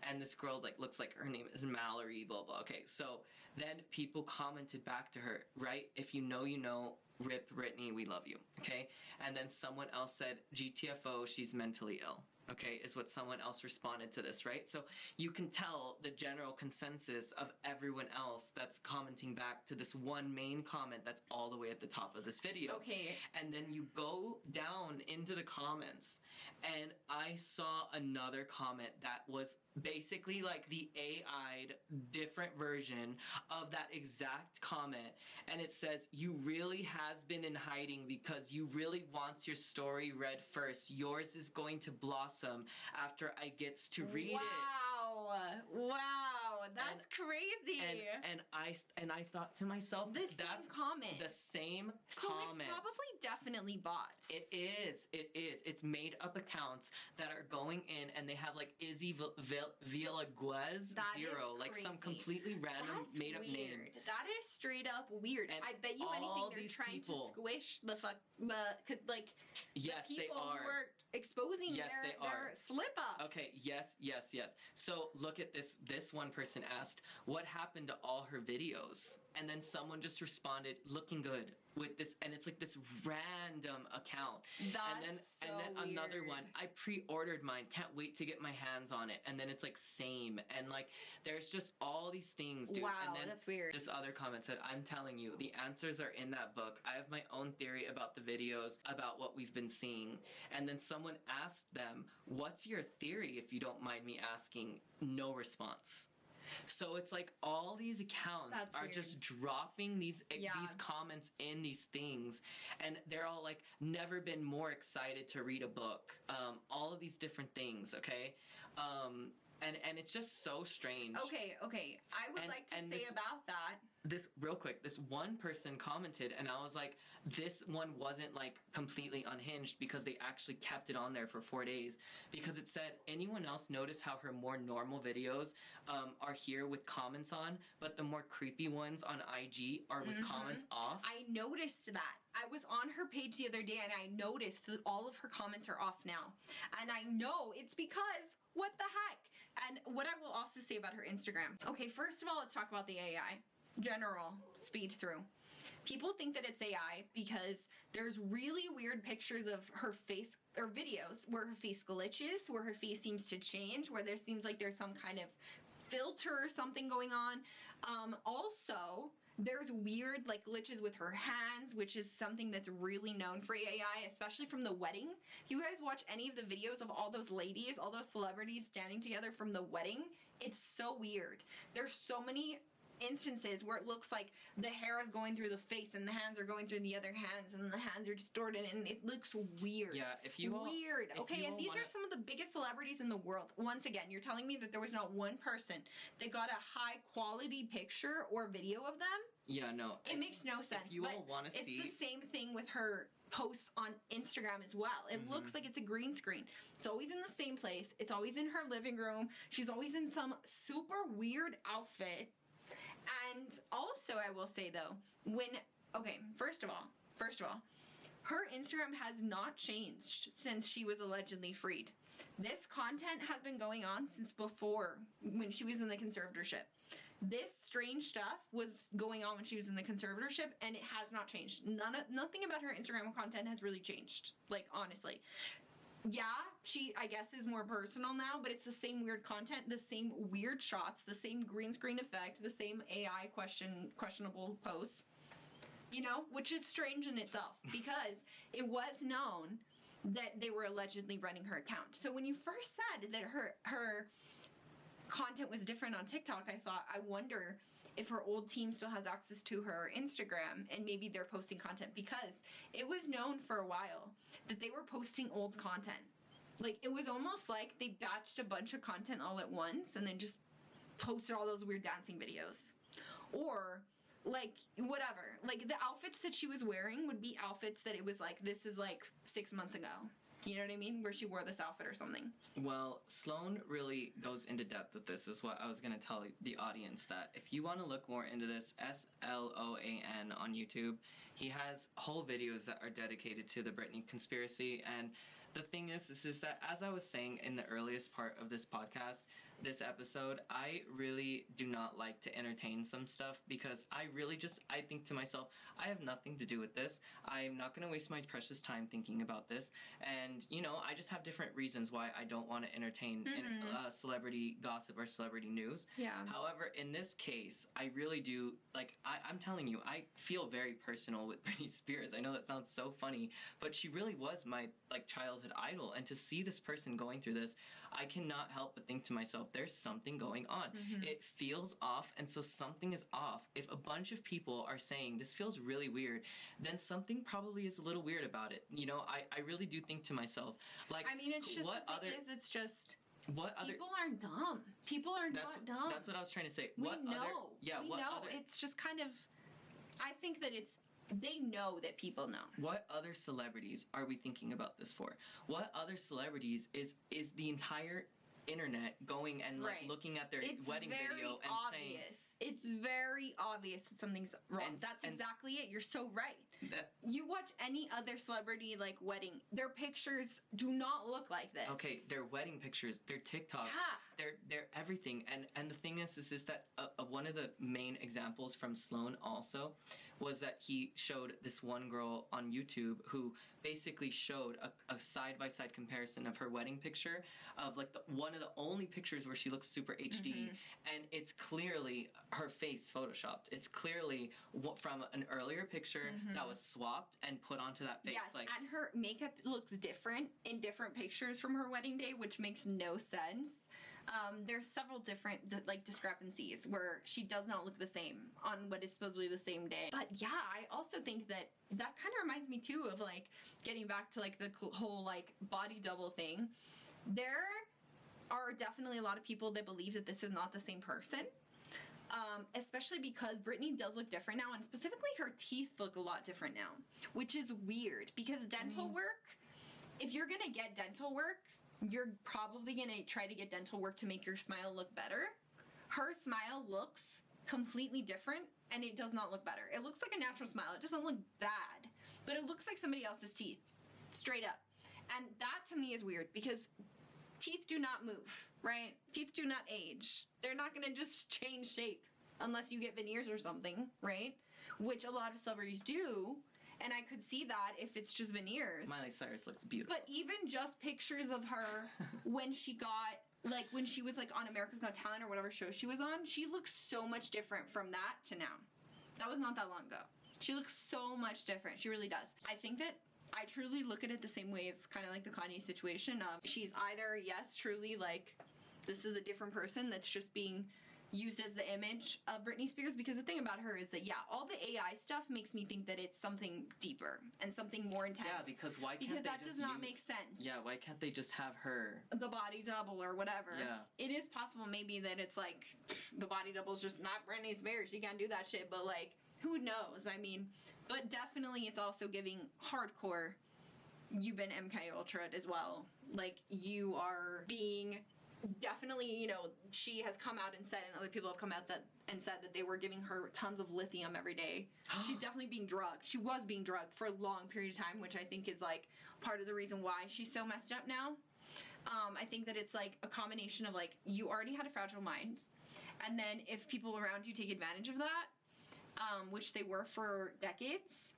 And this girl like looks like her name is Mallory, blah blah. Okay, so then people commented back to her, right? If you know, you know. Rip Britney, we love you. Okay, and then someone else said, GTFO, she's mentally ill. Okay, is what someone else responded to this, right? So you can tell the general consensus of everyone else that's commenting back to this one main comment that's all the way at the top of this video. Okay. And then you go down into the comments, and I saw another comment that was basically like the AI'd different version of that exact comment, and it says, you really has been in hiding because you really wants your story read first. Yours is going to blossom after I gets to read it. Wow. that's crazy. And I thought to myself, The same comment. The same so comment. it's probably definitely bots. It is. It's made up accounts that are going in, and they have like Izzy Villaguez zero, like some completely random made up name. That is straight up weird. And I bet you anything they're trying to squish the yes, the people they are. who are exposing their slip ups. Okay, yes. So look at this. This one person asked, what happened to all her videos? And then someone just responded, looking good with this, and it's like this random account. That's and then weird. Another one, I pre-ordered mine, can't wait to get my hands on it. And then it's like same, and like there's just all these things, dude. Wow, and then that's weird. This other comment said, I'm telling you, the answers are in that book. I have my own theory about the videos, about what we've been seeing. And then someone asked them, what's your theory, if you don't mind me asking? No response. So it's like all these accounts are just dropping these comments in these things, and they're all like, never been more excited to read a book. All of these different things, okay? And it's just so strange. Okay. I would like to say about that. This, real quick, this one person commented, and I was like, this one wasn't like completely unhinged, because they actually kept it on there for 4 days, because it said, anyone else notice how her more normal videos are here with comments on, but the more creepy ones on IG are with comments off? I noticed that. I was on her page the other day, and I noticed that all of her comments are off now. And I know it's because, what the heck? And what I will also say about her Instagram. Okay, first of all, let's talk about the AI. General speed through. People think that it's AI because there's really weird pictures of her face, or videos where her face glitches, where her face seems to change, where there seems like there's some kind of filter or something going on. Also, there's weird like glitches with her hands, which is something that's really known for AI, especially from the wedding. If you guys watch any of the videos of all those ladies, all those celebrities standing together from the wedding, it's so weird. There's so many instances where it looks like the hair is going through the face and the hands are going through the other hands, and the hands are distorted, and it looks weird. Yeah, if you weird. Okay, and these are some of the biggest celebrities in the world. Once again, you're telling me that there was not one person that got a high quality picture or video of them? Yeah, no. It makes no sense. If you all want to see, it's the same thing with her posts on Instagram as well. It looks like it's a green screen. It's always in the same place. It's always in her living room. She's always in some super weird outfit. And also, I will say though, first of all, her Instagram has not changed since she was allegedly freed. This content has been going on since before, when she was in the conservatorship. This strange stuff was going on when she was in the conservatorship, and it has not changed. Nothing about her Instagram content has really changed, like, honestly. Yeah, she, I guess, is more personal now, but it's the same weird content, the same weird shots, the same green screen effect, the same AI questionable posts, you know, which is strange in itself, because it was known that they were allegedly running her account. So when you first said that her content was different on TikTok, I thought, I wonder if her old team still has access to her Instagram, and maybe they're posting content, because it was known for a while that they were posting old content. Like, it was almost like they batched a bunch of content all at once and then just posted all those weird dancing videos. Or, like, whatever. Like, the outfits that she was wearing would be outfits that it was like, this is like 6 months ago. You know what I mean? Where she wore this outfit or something. Well, Sloan really goes into depth with this, is what I was going to tell the audience, that if you want to look more into this, Sloan on YouTube, he has whole videos that are dedicated to the Britney conspiracy. And the thing is that, as I was saying in the earliest part of this podcast, this episode, I really do not like to entertain some stuff, because I think to myself, I have nothing to do with this. I'm not going to waste my precious time thinking about this. And, you know, I just have different reasons why I don't want to entertain celebrity gossip or celebrity news. Yeah. However, in this case, I really do, like, I'm telling you, I feel very personal with Britney Spears. I know that sounds so funny, but she really was my, like, childhood idol. And to see this person going through this, I cannot help but think to myself, there's something going on. It feels off, and so something is off. If a bunch of people are saying this feels really weird, then something probably is a little weird about it. You know, I really do think to myself, like, I mean, it's just, what the thing is, it's just, What other? People are dumb. People are not dumb. That's what I was trying to say. We What know. Other, yeah. We what know. Other, it's just kind of. I think that they know that people know. What other celebrities are we thinking about this for? What other celebrities is the entire internet going and like looking at their wedding video and saying it's very obvious that something's wrong. That's exactly it. You're so right. You watch any other celebrity like wedding, their pictures do not look like this. Okay, their wedding pictures, their TikToks, they're everything. And the thing is that one of the main examples from Sloan also was that he showed this one girl on YouTube who basically showed a side-by-side comparison of her wedding picture of like one of the only pictures where she looks super HD, and it's clearly her face photoshopped. It's clearly from an earlier picture that was swapped and put onto that face. Yes, and her makeup looks different in different pictures from her wedding day, which makes no sense. There's several different discrepancies where she does not look the same on what is supposedly the same day. But yeah, I also think that kind of reminds me too of like getting back to like the whole like body double thing. There are definitely a lot of people that believe that this is not the same person. Especially because Britney does look different now, and specifically her teeth look a lot different now, which is weird because dental work, if you're gonna get dental work, you're probably gonna try to get dental work to make your smile look better. Her smile looks completely different, and it does not look better. It looks like a natural smile. It doesn't look bad, but it looks like somebody else's teeth, straight up. And that to me is weird because teeth do not move, right? Teeth do not age. They're not gonna just change shape unless you get veneers or something, right? Which a lot of celebrities do, and I could see that if it's just veneers. Miley Cyrus looks beautiful. But even just pictures of her when she was like on America's Got Talent or whatever show she was on, she looks so much different from that to now. That was not that long ago. She looks so much different. She really does. I think that I truly look at it the same way as kind of like the Kanye situation of she's either, yes, truly like this is a different person that's just being used as the image of Britney Spears, because the thing about her is that, yeah, all the AI stuff makes me think that it's something deeper and something more intense. Yeah, because why can't because they that just does not make sense. Yeah, why can't they just have her? The body double or whatever. Yeah. It is possible maybe that it's like the body double's just not Britney Spears. She can't do that shit, but like, who knows? I mean, but definitely it's also giving hardcore, you've been MK Ultra'd as well. Like, you are being... Definitely, you know, she has come out and said, and other people have come out and said that they were giving her tons of lithium every day. She's definitely being drugged. She was being drugged for a long period of time, which I think is, like, part of the reason why she's so messed up now. I think that it's, like, a combination of, like, you already had a fragile mind, and then if people around you take advantage of that, which they were for decades,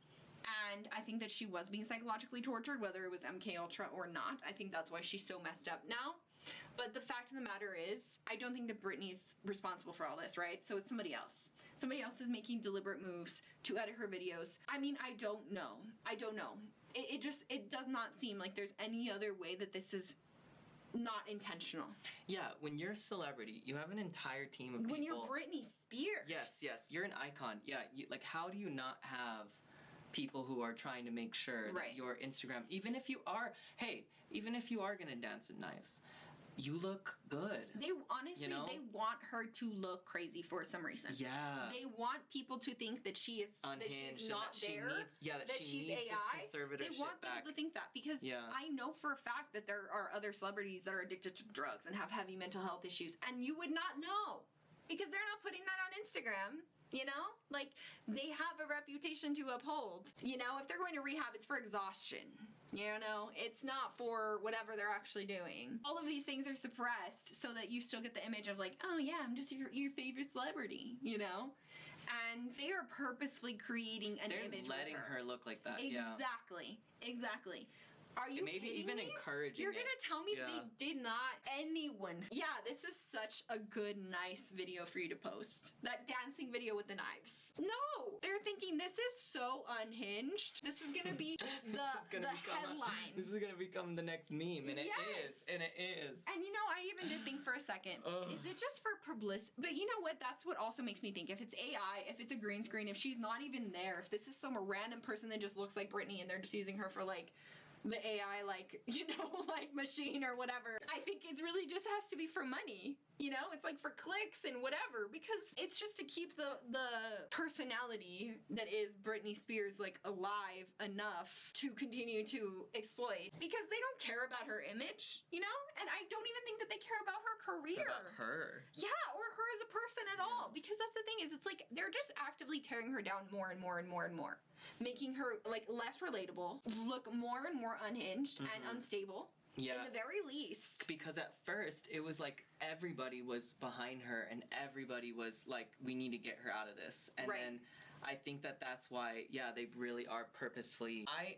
and I think that she was being psychologically tortured, whether it was MK Ultra or not. I think that's why she's so messed up now. But the fact of the matter is, I don't think that Britney's responsible for all this, right? So it's somebody else. Somebody else is making deliberate moves to edit her videos. I mean, I don't know. It does not seem like there's any other way that this is not intentional. Yeah, when you're a celebrity, you have an entire team of people. When you're Britney Spears. Yes, you're an icon. Yeah, like, how do you not have people who are trying to make sure that your Instagram, even if you are gonna dance with knives, you look good. They honestly, you know? They want her to look crazy for some reason. Yeah. They want people to think that she is unhinged, that she's not there. That she needs AI. This conservative they want shit people back. to think that because I know for a fact that there are other celebrities that are addicted to drugs and have heavy mental health issues, and you would not know because they're not putting that on Instagram. You know? Like, they have a reputation to uphold. You know, if they're going to rehab, it's for exhaustion. You know? It's not for whatever they're actually doing. All of these things are suppressed so that you still get the image of, like, oh yeah, I'm just your favorite celebrity, you know? And they are purposefully creating an image They're letting her look like that, Exactly. Exactly. Are you maybe kidding even me? encouraging You're gonna tell me they did not anyone. Yeah, this is such a good, nice video for you to post. That dancing video with the knives. No! They're thinking this is so unhinged. This is gonna be the headline. This is gonna become the next meme, and it is. And it is. And you know, I even did think for a second, is it just for publicity? But you know what? That's what also makes me think. If it's AI, if it's a green screen, if she's not even there, if this is some random person that just looks like Britney and they're just using her for like the AI, like, you know, like machine or whatever. I think it really just has to be for money. You know, it's like for clicks and whatever, because it's just to keep the personality that is Britney Spears like alive enough to continue to exploit, because they don't care about her image, you know? And I don't even think that they care about her career. About her. Yeah, or her as a person at all, because that's the thing is, it's like they're just actively tearing her down more and more and more and more, making her like less relatable, look more and more unhinged and unstable. Yeah. In the very least. Because at first, it was like everybody was behind her and everybody was like, we need to get her out of this. And then I think that that's why, yeah, they really are purposefully. I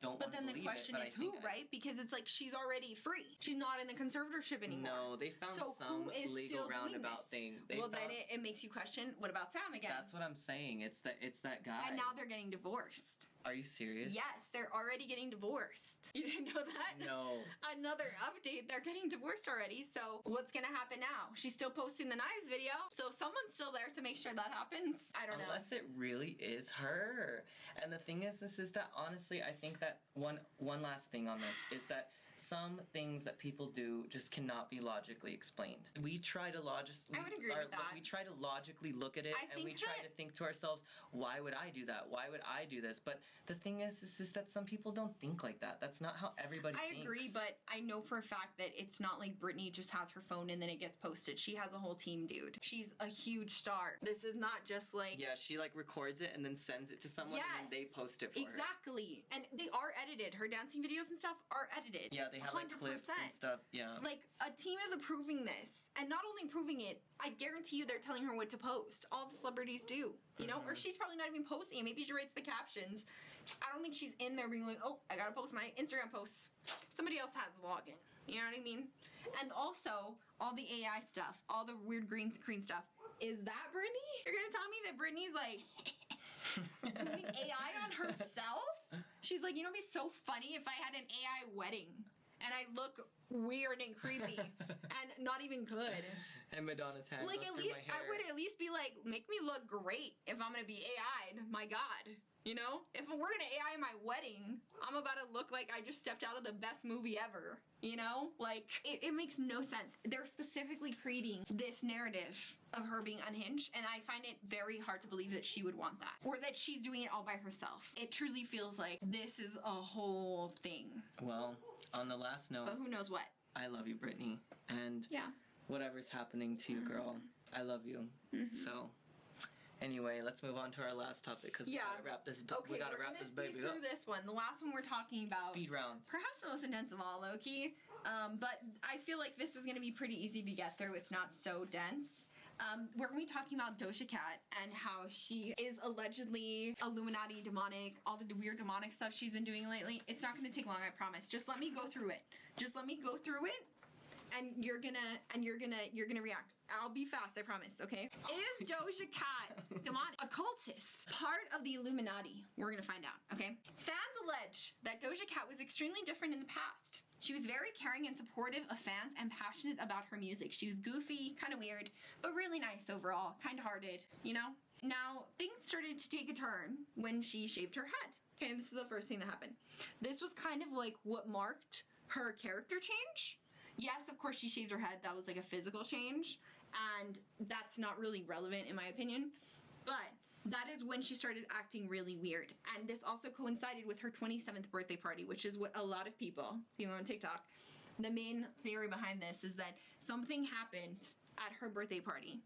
don't want to believe it. But then the question is who, right? Because it's like she's already free. She's not in the conservatorship anymore. No, they found some legal roundabout thing. Well, then it makes you question, what about Sam again? That's what I'm saying. It's that guy. And now they're getting divorced. Are you serious? Yes, they're already getting divorced. You didn't know that? No. Another update, they're getting divorced already. So what's gonna happen now? She's still posting the knives video, so someone's still there to make sure that happens. I don't know. Unless it really is her. And the thing is that honestly, I think that one last thing on this is that some things that people do just cannot be logically explained. We try to I would agree with that. We try to logically look at it, and we try to think to ourselves, why would I do that? Why would I do this? But the thing is that some people don't think like that. That's not how everybody thinks. I agree, but I know for a fact that it's not like Britney just has her phone and then it gets posted. She has a whole team, dude. She's a huge star. This is not just like... Yeah, she like records it and then sends it to someone and then they post it for her. Exactly. And they are edited. Her dancing videos and stuff are edited. Yeah, they have like clips and stuff. Yeah. Like, a team is approving this. And not only approving it, I guarantee you they're telling her what to post. All the celebrities do. You know? Or she's probably not even posting it. Maybe she writes the captions. I don't think she's in there being like, oh, I gotta post my Instagram posts. Somebody else has the login. You know what I mean? And also, all the AI stuff, all the weird green screen stuff. Is that Britney? You're gonna tell me that Britney's like doing AI on herself? She's like, you know, it'd be so funny if I had an AI wedding and I look weird and creepy and not even good. And Madonna's hand like, at least my hair. I would at least be like, make me look great if I'm gonna be AI'd. My God. You know? If we're gonna AI my wedding, I'm about to look like I just stepped out of the best movie ever. You know? Like, it makes no sense. They're specifically creating this narrative of her being unhinged, and I find it very hard to believe that she would want that. Or that she's doing it all by herself. It truly feels like this is a whole thing. Well, on the last note... But who knows what? I love you, Britney. And whatever's happening to you, girl, I love you. So... Anyway, let's move on to our last topic because we gotta wrap this. Okay, we gotta wrap this baby up. Through this one, the last one we're talking about. Speed round. Perhaps the most intense of all, low-key. But I feel like this is gonna be pretty easy to get through. It's not so dense. We're gonna be talking about Doja Cat and how she is allegedly Illuminati, demonic, all the weird demonic stuff she's been doing lately. It's not gonna take long, I promise. Just let me go through it. Just let me go through it. And you're gonna react. I'll be fast, I promise, okay? Is Doja Cat demonic, occultist, part of the Illuminati? We're gonna find out, okay? Fans allege that Doja Cat was extremely different in the past. She was very caring and supportive of fans and passionate about her music. She was goofy, kind of weird, but really nice overall, kind-hearted, you know? Now, things started to take a turn when she shaved her head. Okay, this is the first thing that happened. This was kind of like what marked her character change. Yes, of course, she shaved her head. That was like a physical change, and that's not really relevant in my opinion. But that is when she started acting really weird. And this also coincided with her 27th birthday party, which is what a lot of people on TikTok, the main theory behind this is that something happened at her birthday party.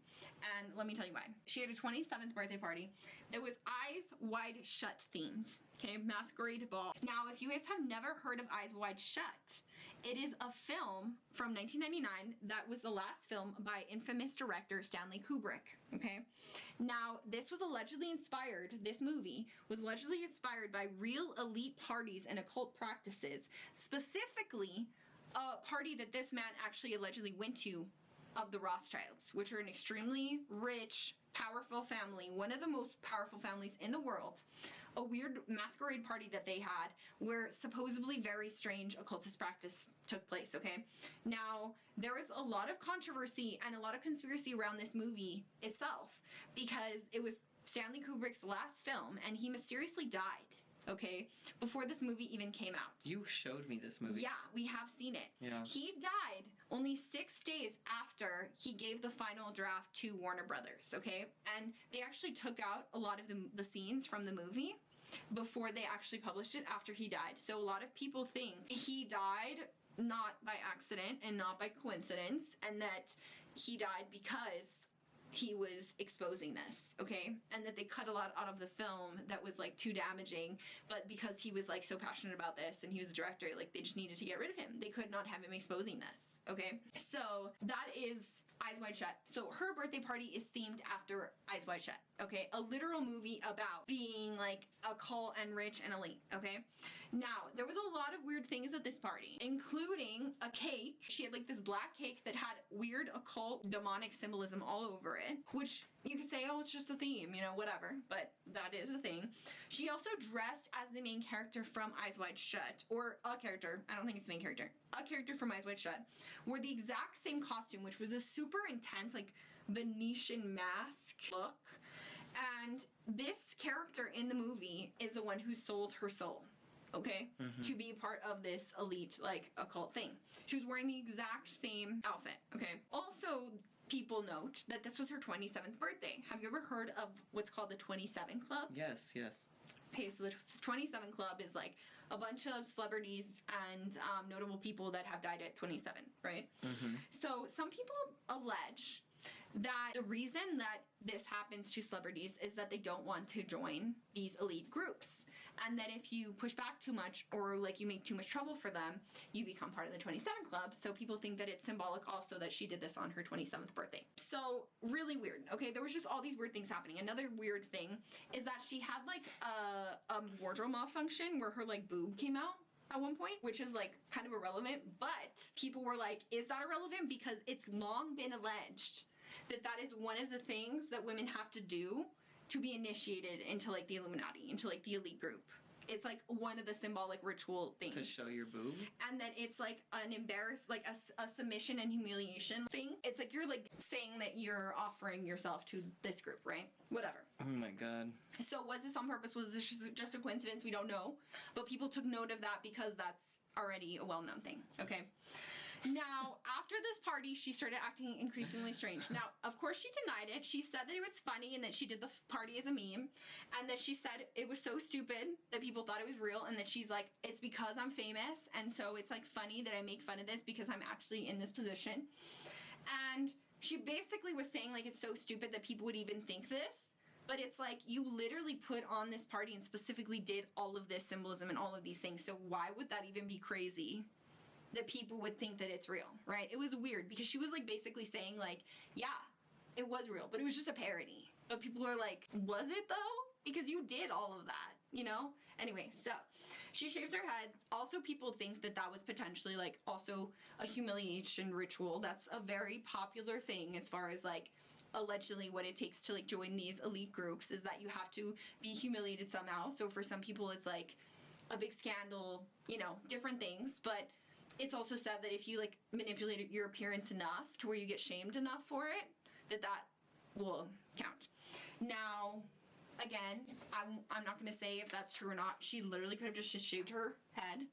And let me tell you why. She had a 27th birthday party that was Eyes Wide Shut themed. Okay, masquerade ball. Now, if you guys have never heard of Eyes Wide Shut, it is a film from 1999 that was the last film by infamous director Stanley Kubrick, okay? Now, this was allegedly inspired, this movie was allegedly inspired by real elite parties and occult practices, specifically a party that this man actually allegedly went to of the Rothschilds, which are an extremely rich, powerful family, one of the most powerful families in the world. A weird masquerade party that they had where supposedly very strange occultist practice took place, okay? Now, there was a lot of controversy and a lot of conspiracy around this movie itself because it was Stanley Kubrick's last film and he mysteriously died okay, before this movie even came out. You showed me this movie. Yeah, we have seen it. Yeah. He died only 6 days after he gave the final draft to Warner Brothers, okay? And they actually took out a lot of the scenes from the movie before they actually published it after he died. So a lot of people think he died not by accident and not by coincidence, and that he died because he was exposing this, okay? And that they cut a lot out of the film that was like too damaging, but because he was like so passionate about this and he was a director, like they just needed to get rid of him. They could not have him exposing this, okay? So that is Eyes Wide Shut. So her birthday party is themed after Eyes Wide Shut, okay? A literal movie about being like occult and rich and elite, okay? Now, there was a lot of weird things at this party, including a cake. She had like this black cake that had weird occult demonic symbolism all over it, which you could say, oh, it's just a theme, you know, whatever, but that is a thing. She also dressed as the main character from Eyes Wide Shut, or a character, I don't think it's the main character, a character from Eyes Wide Shut, wore the exact same costume, which was a super intense, like, Venetian mask look, and this character in the movie is the one who sold her soul, okay, to be part of this elite, like, occult thing. She was wearing the exact same outfit, okay? Also, people note that this was her 27th birthday. Have you ever heard of what's called the 27 Club? Yes, yes. Okay, so the 27 Club is like a bunch of celebrities and notable people that have died at 27, right? So some people allege that the reason that this happens to celebrities is that they don't want to join these elite groups, and that if you push back too much or like you make too much trouble for them, you become part of the 27 Club. So people think that it's symbolic also that she did this on her 27th birthday. So really weird. Okay, there was just all these weird things happening. Another weird thing is that she had like a wardrobe malfunction where her like boob came out at one point, which is like kind of irrelevant, but people were like, is that irrelevant? Because it's long been alleged that that is one of the things that women have to do to be initiated into like the Illuminati, into like the elite group. It's like one of the symbolic ritual things. To show your boob? And that it's like an like a submission and humiliation thing. It's like you're like saying that you're offering yourself to this group, right? Whatever. Oh my god. So was this on purpose? Was this just a coincidence? We don't know. But people took note of that because that's already a well-known thing, okay? Now, after this party, she started acting increasingly strange. Now, of course, she denied it. She said that it was funny and that she did the party as a meme, and that she said it was so stupid that people thought it was real, and that she's like, it's because I'm famous, and so it's like funny that I make fun of this because I'm actually in this position. And she basically was saying like it's so stupid that people would even think this. But it's like, you literally put on this party and specifically did all of this symbolism and all of these things. So why would that even be crazy? That people would think that it's real, right? It was weird because she was like basically saying like, yeah, it was real, but it was just a parody. But people are like, was it though? Because you did all of that, you know? Anyway, so she shaves her head. Also, people think that that was potentially like also a humiliation ritual. That's a very popular thing as far as like allegedly what it takes to like join these elite groups is that you have to be humiliated somehow. So for some people, it's like a big scandal, you know, different things, but it's also said that if you like manipulate your appearance enough to where you get shamed enough for it, that will count. Now, again, I'm not going to say if that's true or not. She literally could have just shaved her head,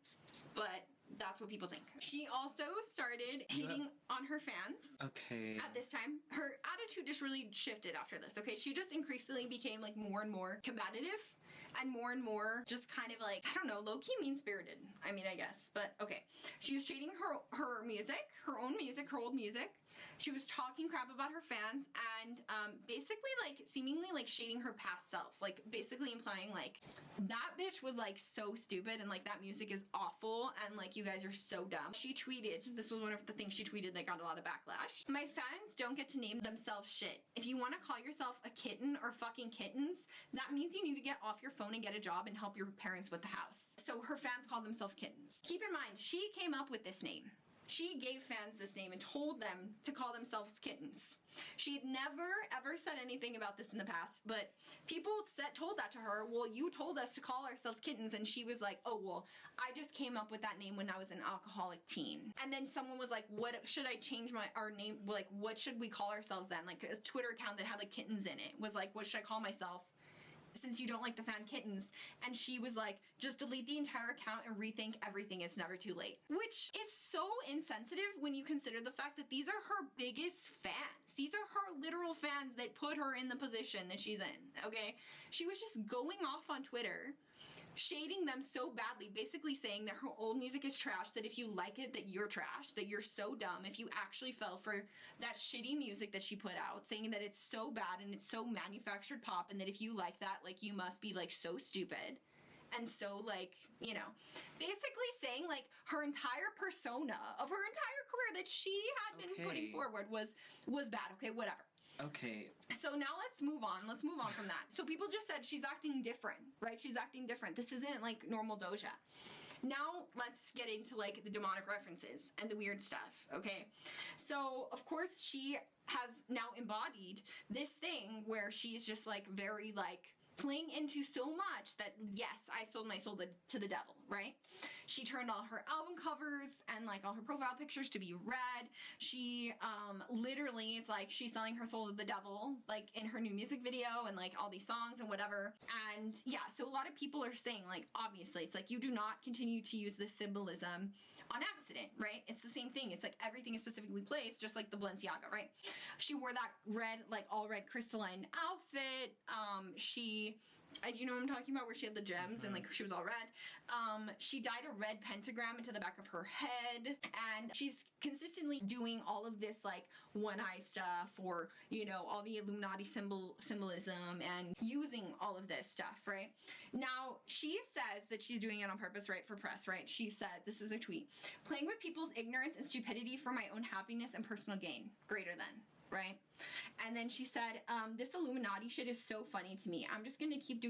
but that's what people think. She also started hating on her fans. Okay. At this time, her attitude just really shifted after this, okay? She just increasingly became like more and more combative and more just kind of like, I don't know, low-key mean-spirited. I mean, I guess, but okay. She was shading her music, her own music, her old music. She was talking crap about her fans and basically like seemingly like shading her past self, like basically implying like that bitch was like so stupid and like that music is awful and like you guys are so dumb. She tweeted, this was one of the things she tweeted that got a lot of backlash. My fans don't get to name themselves shit. If you want to call yourself a kitten or fucking kittens, that means you need to get off your phone and get a job and help your parents with the house. So her fans called themselves kittens. Keep in mind, she came up with this name. She gave fans this name and told them to call themselves kittens. She had never, ever said anything about this in the past, but people told that to her. Well, you told us to call ourselves kittens, and she was like, oh, well, I just came up with that name when I was an alcoholic teen. And then someone was like, what should I change our name? Like, what should we call ourselves then? Like, a Twitter account that had, like, kittens in it was like, what should I call myself? since you don't like the fan kittens. And she was like, just delete the entire account and rethink everything. It's never too late. Which is so insensitive when you consider the fact that these are her biggest fans. These are her literal fans that put her in the position that she's in, okay? She was just going off on Twitter, shading them so badly, basically saying that her old music is trash, that if you like it, that you're trash, that you're so dumb if you actually fell for that shitty music that she put out, saying that it's so bad and it's so manufactured pop, and that if you like that, like, you must be, like, so stupid. And so, like, you know, basically saying, like, her entire persona of her entire career that she had been putting forward was bad. Okay, whatever. Okay. So now let's move on. Let's move on from that. So people just said she's acting different, right? She's acting different. This isn't, like, normal Doja. Now let's get into, like, the demonic references and the weird stuff, okay? So, of course, she has now embodied this thing where she's just, like, very, like, playing into so much that, yes, I sold my soul to the devil, right? She turned all her album covers and, like, all her profile pictures to be red. She, literally, it's like she's selling her soul to the devil, like, in her new music video and, like, all these songs and whatever. And, yeah, so a lot of people are saying, like, obviously, it's like you do not continue to use this symbolism on accident, right? It's the same thing. It's like everything is specifically placed, just like the Balenciaga, right? She wore that red, like, all red crystalline outfit. You know what I'm talking about, where she had the gems and, like, she was all red. She dyed a red pentagram into the back of her head, and she's consistently doing all of this, like, one eye stuff, or, you know, all the Illuminati symbolism, and using all of this stuff, right? Now, she says that she's doing it on purpose, right, for press, right? She said, this is a tweet, playing with people's ignorance and stupidity for my own happiness and personal gain, greater than. Right? And then she said, this Illuminati shit is so funny to me. I'm just gonna keep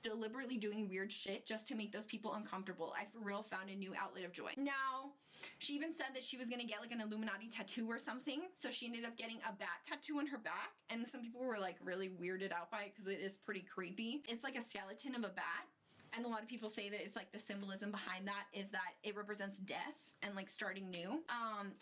deliberately doing weird shit just to make those people uncomfortable. I for real found a new outlet of joy. Now, she even said that she was gonna get, like, an Illuminati tattoo or something, so she ended up getting a bat tattoo on her back, and some people were, like, really weirded out by it because it is pretty creepy. It's like a skeleton of a bat. And a lot of people say that it's, like, the symbolism behind that is that it represents death and, like, starting new.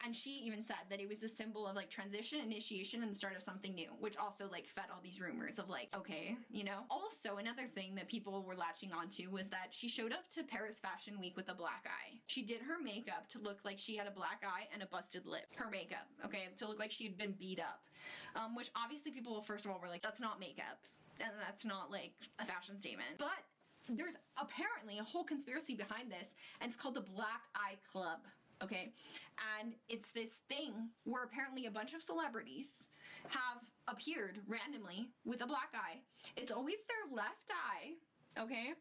And she even said that it was a symbol of, like, transition, initiation, and the start of something new, which also, like, fed all these rumors of, like, okay, you know? Also, another thing that people were latching onto was that she showed up to Paris Fashion Week with a black eye. She did her makeup to look like she had a black eye and a busted lip. Her makeup, okay? To look like she had been beat up. Which obviously people, first of all, were like, that's not makeup. And that's not, like, a fashion statement. But there's apparently a whole conspiracy behind this, and it's called the Black Eye Club, okay? And it's this thing where apparently a bunch of celebrities have appeared randomly with a black eye. It's always their left eye, okay?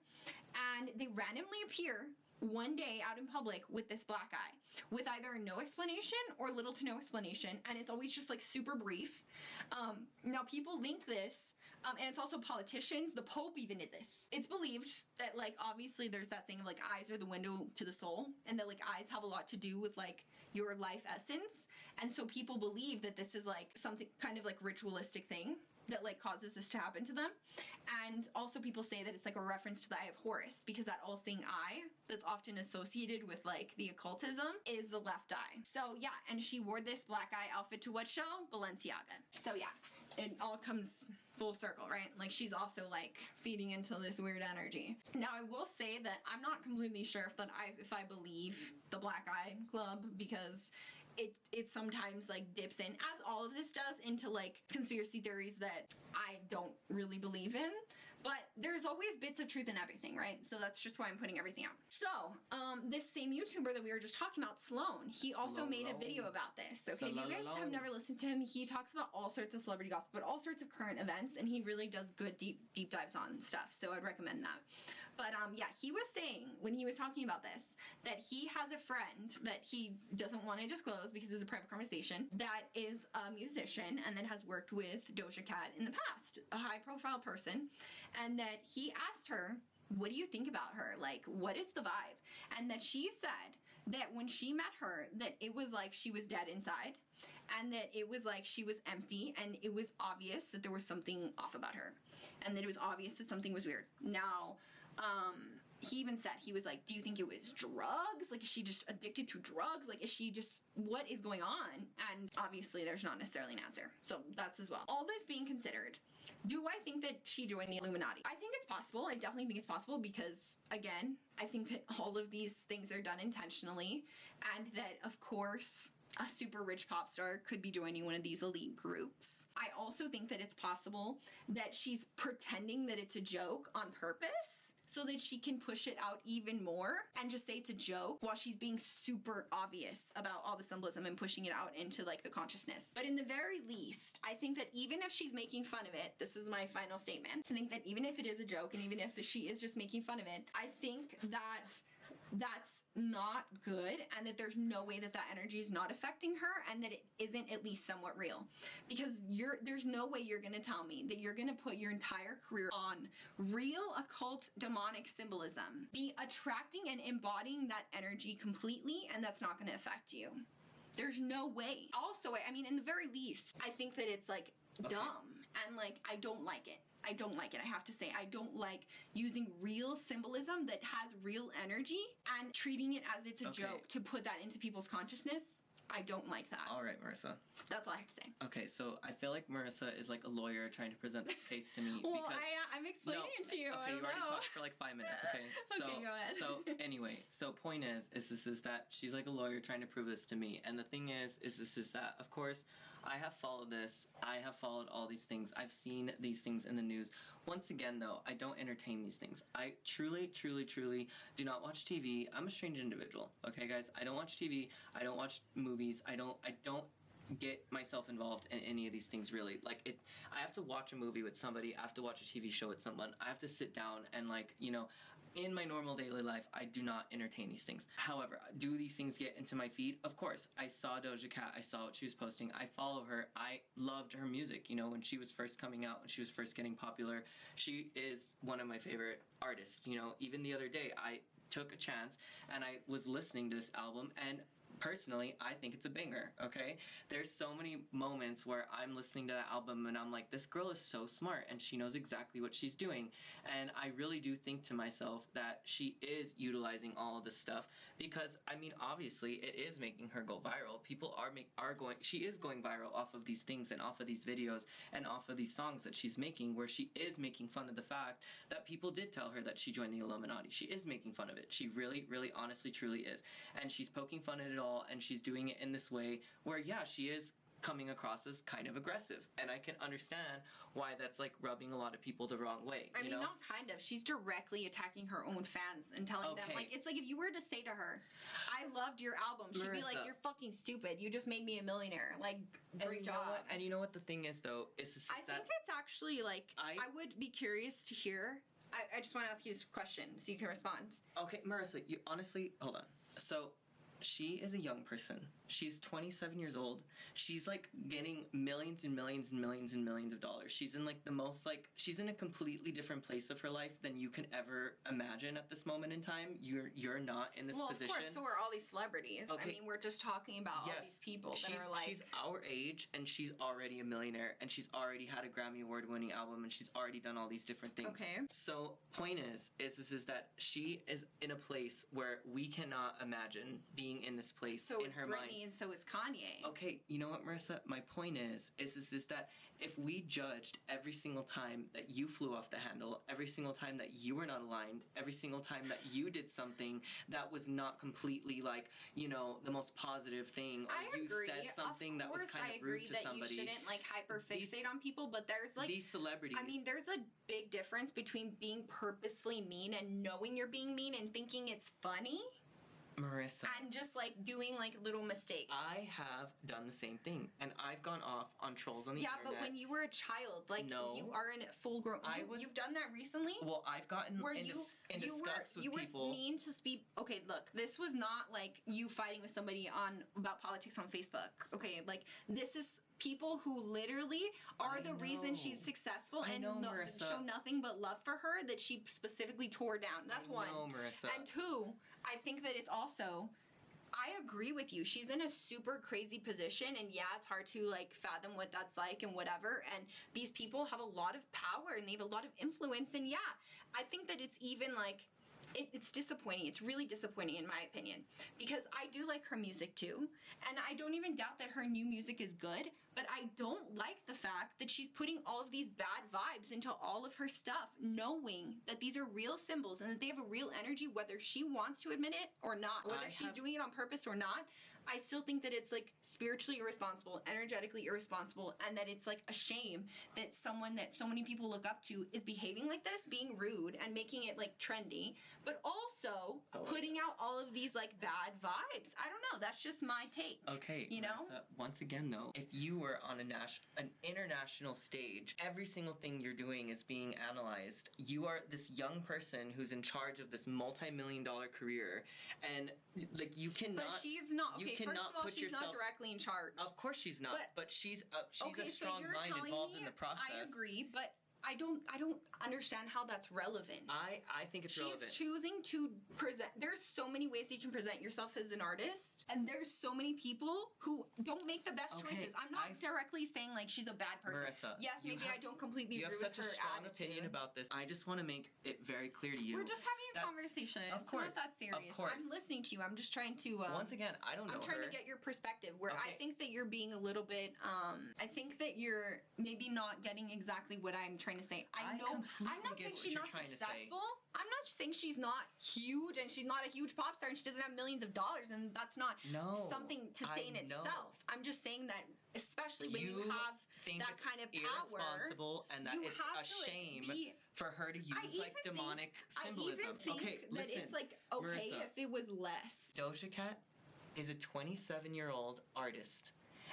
And they randomly appear one day out in public with this black eye, with either no explanation or little to no explanation, and it's always just, like, super brief. Now, people link this, and it's also politicians. The Pope even did this. It's believed that, like, obviously there's that saying of, like, eyes are the window to the soul, and that, like, eyes have a lot to do with, like, your life essence, and so people believe that this is, like, something kind of, like, ritualistic thing that, like, causes this to happen to them. And also people say that it's, like, a reference to the Eye of Horus, because that all-seeing eye that's often associated with, like, the occultism is the left eye. So, yeah, and she wore this black eye outfit to what show? Balenciaga. So, yeah, it all comes full circle, right? Like, she's also, like, feeding into this weird energy. Now, I will say that I'm not completely sure if I believe the Black Eye Club, because it sometimes, like, dips in, as all of this does, into, like, conspiracy theories that I don't really believe in. But there's always bits of truth in everything, right? So that's just why I'm putting everything out. So, this same YouTuber that we were just talking about, Sloan, he also made a video about this. Okay, if you guys have never listened to him, he talks about all sorts of celebrity gossip, but all sorts of current events, and he really does good deep dives on stuff, so I'd recommend that. But, yeah, he was saying, when he was talking about this, that he has a friend that he doesn't want to disclose because it was a private conversation, that is a musician and that has worked with Doja Cat in the past, a high-profile person, and that he asked her, what do you think about her? Like, what is the vibe? And that she said that when she met her, that it was like she was dead inside, and that it was like she was empty, and it was obvious that there was something off about her, and that it was obvious that something was weird. Now, he even said, he was like, do you think it was drugs? Like, is she just addicted to drugs? Like, is she just, what is going on? And obviously there's not necessarily an answer. So that's as well. All this being considered, do I think that she joined the Illuminati? I think it's possible. I definitely think it's possible because, again, I think that all of these things are done intentionally, and that, of course, a super rich pop star could be joining one of these elite groups. I also think that it's possible that she's pretending that it's a joke on purpose so that she can push it out even more and just say it's a joke while she's being super obvious about all the symbolism and pushing it out into like the consciousness. But in the very least, I think that even if she's making fun of it, this is my final statement, I think that even if it is a joke and even if she is just making fun of it, I think that that's not good, and that there's no way that that energy is not affecting her, and that it isn't at least somewhat real. Because there's no way you're gonna tell me that you're gonna put your entire career on real occult demonic symbolism, be attracting and embodying that energy completely, and that's not gonna affect you. There's no way. Also, I mean, in the very least, I think that it's like dumb, and like I don't like it. I don't like it. I have to say, I don't like using real symbolism that has real energy and treating it as it's a joke to put that into people's consciousness. I don't like that. All right, Marissa. That's all I have to say. Okay, so I feel like Marissa is like a lawyer trying to present this case to me. Well, I'm explaining it to you. Okay, I don't you already know. talked for like 5 minutes. Okay, so Okay, go ahead. so anyway, so point is that she's like a lawyer trying to prove this to me, and the thing is that of course I have followed this. I have followed all these things. I've seen these things in the news. Once again, though, I don't entertain these things. I truly do not watch TV. I'm a strange individual. Okay, guys, I don't watch TV. I don't watch movies. I don't get myself involved in any of these things, really. Like, I have to watch a movie with somebody. I have to watch a TV show with someone. I have to sit down and, like, you know, in my normal daily life, I do not entertain these things. However, do these things get into my feed? Of course. I saw Doja Cat. I saw what she was posting. I follow her. I loved her music. You know, when she was first coming out, when she was first getting popular, she is one of my favorite artists. You know, even the other day, I took a chance and I was listening to this album, and personally, I think it's a banger, okay? There's so many moments where I'm listening to that album and I'm like, this girl is so smart and she knows exactly what she's doing. And I really do think to myself that she is utilizing all of this stuff because, I mean, obviously it is making her go viral. People she is going viral off of these things and off of these videos and off of these songs that she's making, where she is making fun of the fact that people did tell her that she joined the Illuminati. She is making fun of it. She really, honestly, truly is. And she's poking fun at it all, and she's doing it in this way where, yeah, she is coming across as kind of aggressive, and I can understand why that's like rubbing a lot of people the wrong way. I mean, not kind of. She's directly attacking her own fans and telling them, like, it's like if you were to say to her, I loved your album, she'd Marissa, be like, you're fucking stupid. You just made me a millionaire. Like, great job. And you know what the thing is, though, is I think it's actually, like, I would be curious to hear. I just want to ask you this question so you can respond. Okay, Marissa, you honestly, hold on. So, she is a young person. She's 27 years old. She's like getting millions and millions and millions and millions of dollars. She's in like the most, like, she's in a completely different place of her life than you can ever imagine at this moment in time. You're not in this position. Well, of course, so are all these celebrities. Okay. I mean, we're just talking about all these people that are like... She's our age, and she's already a millionaire, and she's already had a Grammy Award-winning album, and she's already done all these different things. Okay. So, point is that she is in a place where we cannot imagine being in this place in her mind. So is Britney, and so is Kanye. Okay, you know what, Marissa? My point is that if we judged every single time that you flew off the handle, every single time that you were not aligned, every single time that you did something that was not completely, like, you know, the most positive thing, or you said something that was kind of rude to somebody. I agree that you shouldn't, like, hyper-fixate on people, but there's, like... These celebrities... I mean, there's a big difference between being purposefully mean and knowing you're being mean and thinking it's funny... Marissa. And just, like, doing, like, little mistakes. I have done the same thing, and I've gone off on trolls on the internet. Yeah, but when you were a child, like, you are in full grown... You've done that recently? Well, I've gotten into scuffs with people... You were mean to speak... Okay, look, this was not, like, you fighting with somebody about politics on Facebook. Okay, like, this is... people who literally are the reason she's successful and show nothing but love for her, that she specifically tore down. That's one. Marissa. And two, I think that it's also... I agree with you. She's in a super crazy position, and yeah, it's hard to, like, fathom what that's like and whatever, and these people have a lot of power and they have a lot of influence, and yeah, I think that it's even, like, it's disappointing. It's really disappointing in my opinion, because I do like her music too, and I don't even doubt that her new music is good, but I don't like the fact that she's putting all of these bad vibes into all of her stuff, knowing that these are real symbols and that they have a real energy, whether she wants to admit it or not, whether she's doing it on purpose or not. I still think that it's like spiritually irresponsible, energetically irresponsible, and that it's like a shame that someone that so many people look up to is behaving like this, being rude and making it like trendy, but also putting out all of these like bad vibes. I don't know. That's just my take. Okay, you know. Marissa, once again, though, if you were on an international stage, every single thing you're doing is being analyzed. You are this young person who's in charge of this multi-million-dollar career, and like you cannot. But she's not. Okay, first of all, she's not directly in charge. Of course she's not, but she's a strong mind involved in the process. I agree, but I don't understand how that's relevant. I think it's relevant. She's choosing to present. There's so many ways you can present yourself as an artist, and there's so many people who don't make the best choices. I'm not directly saying like she's a bad person. Marissa, yes, maybe I don't completely agree with her attitude. You have such a strong opinion about this. I just want to make it very clear to you. We're just having a conversation. It's not that serious. Of course. I'm listening to you. I'm just trying to. Once again, I don't know I'm trying to get your perspective. Where I think that you're being a little bit. I think that you're maybe not getting exactly what I'm trying to say. I'm not saying she's not successful. I'm not saying she's not huge and she's not a huge pop star and she doesn't have millions of dollars and that's not something to say in itself. I'm just saying that, especially when you have that kind of power, irresponsible and that it's a shame for her to use like demonic symbolism. I even think that it's like okay Marissa, if it was less. Doja Cat is a 27-year-old artist.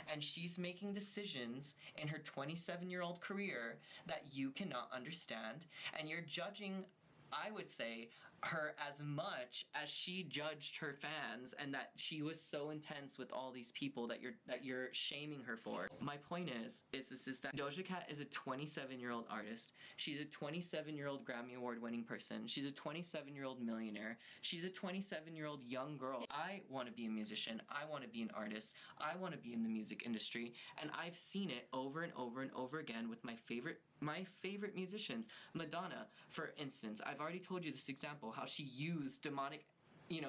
And she's making decisions in her 27-year-old career that you cannot understand. And you're judging, I would say, her as much as she judged her fans, and that she was so intense with all these people that you're shaming her for. My point is that Doja Cat is a 27-year-old artist. She's a 27-year-old Grammy Award winning person. She's a 27-year-old millionaire. She's a 27-year-old young girl. I want to be a musician. I want to be an artist. I want to be in the music industry, and I've seen it over and over and over again with my favorite musicians. Madonna, for instance. I've already told you this example, how she used demonic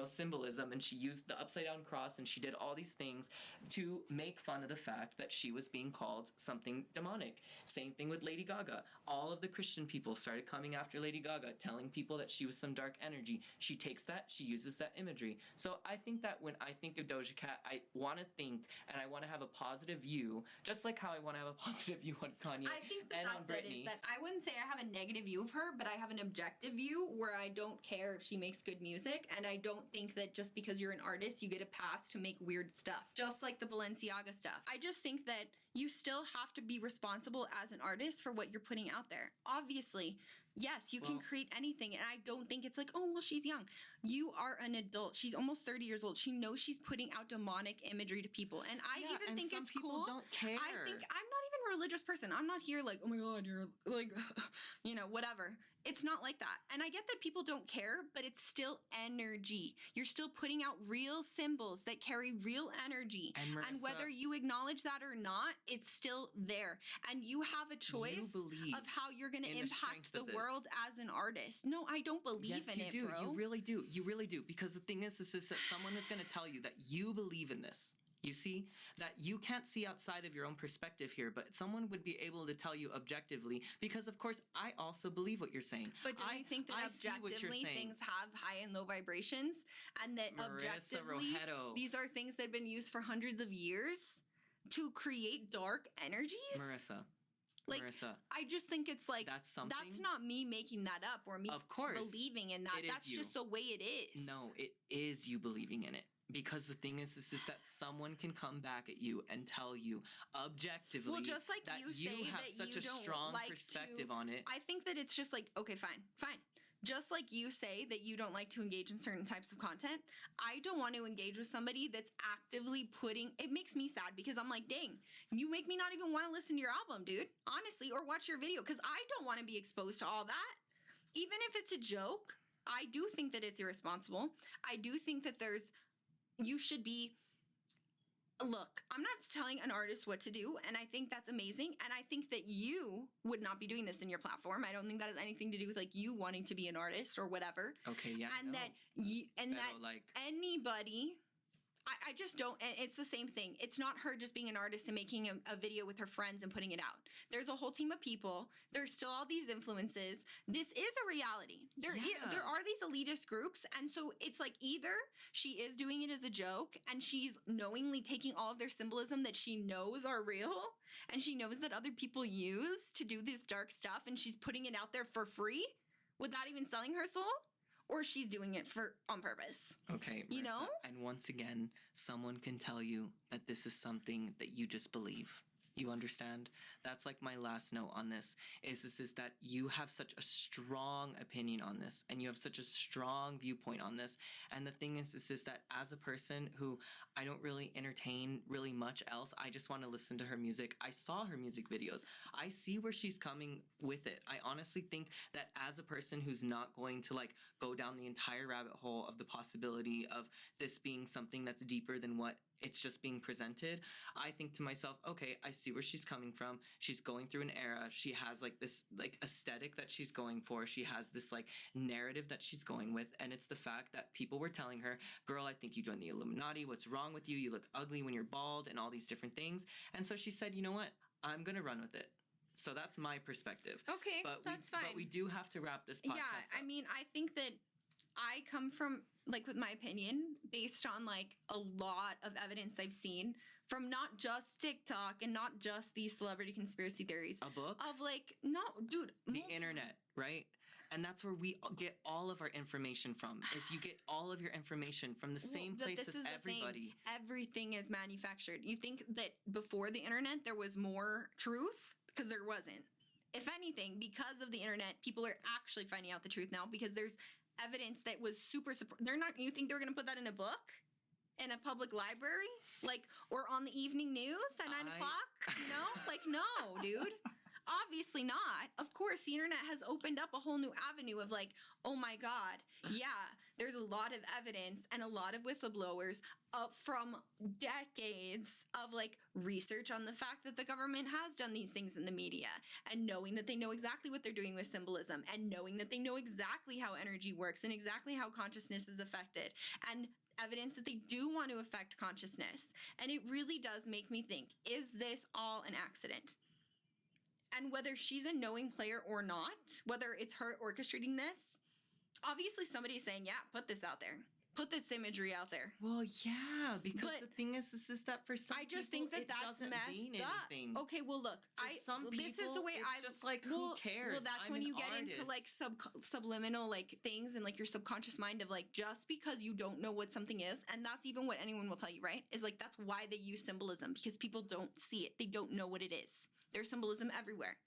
symbolism, and she used the upside down cross, and she did all these things to make fun of the fact that she was being called something demonic. Same thing with Lady Gaga. All of the Christian people started coming after Lady Gaga, telling people that she was some dark energy. She takes that, she uses that imagery. So I think that when I think of Doja Cat, I want to think and I want to have a positive view, just like how I want to have a positive view on Kanye I think that and that's on Britney. Is that I wouldn't say I have a negative view of her, but I have an objective view where I don't care if she makes good music, and I don't think that just because you're an artist, you get a pass to make weird stuff. Just like the Balenciaga stuff. I just think that you still have to be responsible as an artist for what you're putting out there. Obviously, yes, you can create anything, and I don't think it's like, oh, well, she's young. You are an adult. She's almost 30 years old. She knows she's putting out demonic imagery to people, and I even think it's cool. Some people don't care. I think I'm not even a religious person. I'm not here like, oh my God, you're like, whatever. It's not like that. And I get that people don't care, but it's still energy. You're still putting out real symbols that carry real energy. And, Marissa, and whether you acknowledge that or not, it's still there. And you have a choice of how you're going to impact the world as an artist. No, I don't believe in it, bro. You really do. You really do. Because the thing is that someone is going to tell you that you believe in this. You see, that you can't see outside of your own perspective here, but someone would be able to tell you objectively, because of course I also believe what you're saying. But do you think that objectively things have high and low vibrations, and that objectively these are things that have been used for hundreds of years to create dark energies? Marissa, I just think it's like, that's not me making that up or me believing in that. That's just the way it is. No, it is you believing in it. Because the thing is that someone can come back at you and tell you objectively just like that you say have that such you a don't strong like perspective on it. I think that it's just like, okay, fine. Just like you say that you don't like to engage in certain types of content, I don't want to engage with somebody that's actively it makes me sad, because I'm like, dang, you make me not even want to listen to your album, dude, honestly, or watch your video, because I don't want to be exposed to all that. Even if it's a joke, I do think that it's irresponsible. I do think that you should be look, I'm not telling an artist what to do, and I think that's amazing. And I think that you would not be doing this in your platform. I don't think that has anything to do with like you wanting to be an artist or whatever. Okay, yeah. And that anybody. I just don't. It's the same thing. It's not her just being an artist and making a video with her friends and putting it out. There's a whole team of people. There's still all these influences. This is a reality. There are these elitist groups. And so it's like either she is doing it as a joke and she's knowingly taking all of their symbolism that she knows are real and she knows that other people use to do this dark stuff and she's putting it out there for free without even selling her soul. Or she's doing it on purpose. Okay, Marissa, you know? And once again, someone can tell you that this is something that you just believe. You understand? That's like my last note on this is that you have such a strong opinion on this and you have such a strong viewpoint on this. And the thing is that as a person who I don't really entertain really much else, I just want to listen to her music. I saw her music videos. I see where she's coming with it. I honestly think that as a person who's not going to like go down the entire rabbit hole of the possibility of this being something that's deeper than what it's just being presented, I think to myself, okay, I see where she's coming from. She's going through an era. She has like this like aesthetic that she's going for. She has this like narrative that she's going with. And it's the fact that people were telling her, girl, I think you joined the Illuminati. What's wrong with you? You look ugly when you're bald and all these different things. And so she said, you know what? I'm going to run with it. So that's my perspective. Okay, that's fine. But we do have to wrap this podcast up. I mean, I think that I come from, like, with my opinion, based on, like, a lot of evidence I've seen from not just TikTok and not just these celebrity conspiracy theories. A book? Of, like, no, dude. The internet, right? And that's where we get all of our information from, is you get all of your information from the same place as everybody. Everything is manufactured. You think that before the internet there was more truth? Because there wasn't. If anything, because of the internet, people are actually finding out the truth now because there's evidence that was you think they're going to put that in a book? In a public library? Like, or on the evening news at 9 o'clock? You know? Like, no, dude. Obviously not. Of course, the internet has opened up a whole new avenue of like, oh my God, yeah, there's a lot of evidence and a lot of whistleblowers from decades of like research on the fact that the government has done these things in the media and knowing that they know exactly what they're doing with symbolism and knowing that they know exactly how energy works and exactly how consciousness is affected and evidence that they do want to affect consciousness. And it really does make me think, is this all an accident? And whether she's a knowing player or not, whether it's her orchestrating this, obviously somebody's saying, yeah, put this out there. Put this imagery out there. Well, yeah, because the thing is that for some I just people, think that's messed anything. up. Okay, well, look, some people, this is the way it's just like, who cares? Well, that's I'm when an you get artist. into like subliminal like things and like your subconscious mind of like just because you don't know what something is, and that's even what anyone will tell you, right? Is like that's why they use symbolism because people don't see it, they don't know what it is. There's symbolism everywhere.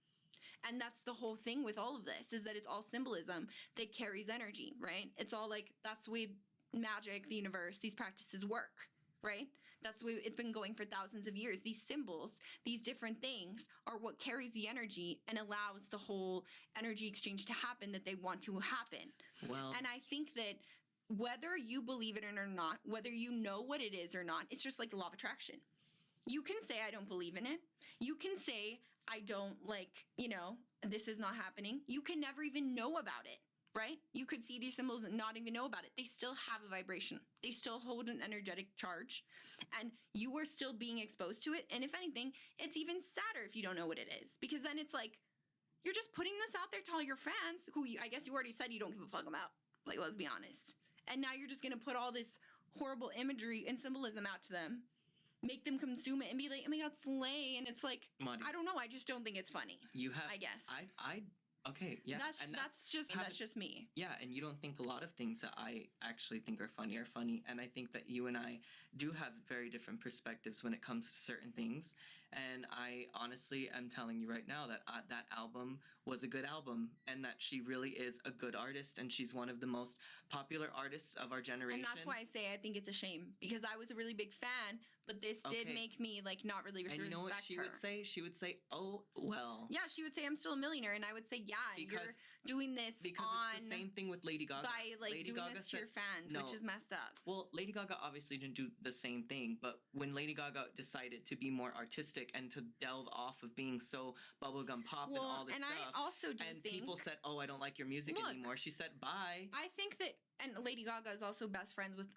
And that's the whole thing with all of this is that it's all symbolism that carries energy, right? It's all like, that's the way magic, the universe, these practices work, right? That's the way it's been going for thousands of years. These symbols, these different things are what carries the energy and allows the whole energy exchange to happen that they want to happen. Well, and I think that whether you believe it or not, whether you know what it is or not, it's just like the law of attraction. You can say, I don't believe in it. You can say, I don't like, this is not happening. You can never even know about it, right? You could see these symbols and not even know about it. They still have a vibration. They still hold an energetic charge and you are still being exposed to it. And if anything, it's even sadder if you don't know what it is because then it's like, you're just putting this out there to all your fans who I guess you already said you don't give a fuck about. Like, let's be honest. And now you're just going to put all this horrible imagery and symbolism out to them. Make them consume it and be like, oh my God, slay. And it's like, Money. I don't know. I just don't think it's funny. I guess. Okay, yeah. That's just me. Yeah, and you don't think a lot of things that I actually think are funny. And I think that you and I do have very different perspectives when it comes to certain things. And I honestly am telling you right now that that album was a good album, and that she really is a good artist, and she's one of the most popular artists of our generation. And that's why I say I think it's a shame, because I was a really big fan, but this did make me like not really respect her. And you know what she would say? She would say, "Oh well." Yeah, she would say, "I'm still a millionaire," and I would say, "Yeah, because you're doing this because it's the same thing with Lady Gaga by like Lady doing Gaga this to your fans, which is messed up." Well, Lady Gaga obviously didn't do the same thing, but when Lady Gaga decided to be more artistic and to delve off of being so bubblegum pop and all this stuff, I also do think people said, "Oh, I don't like your music anymore," she said, "Bye." I think that. And Lady Gaga is also best friends with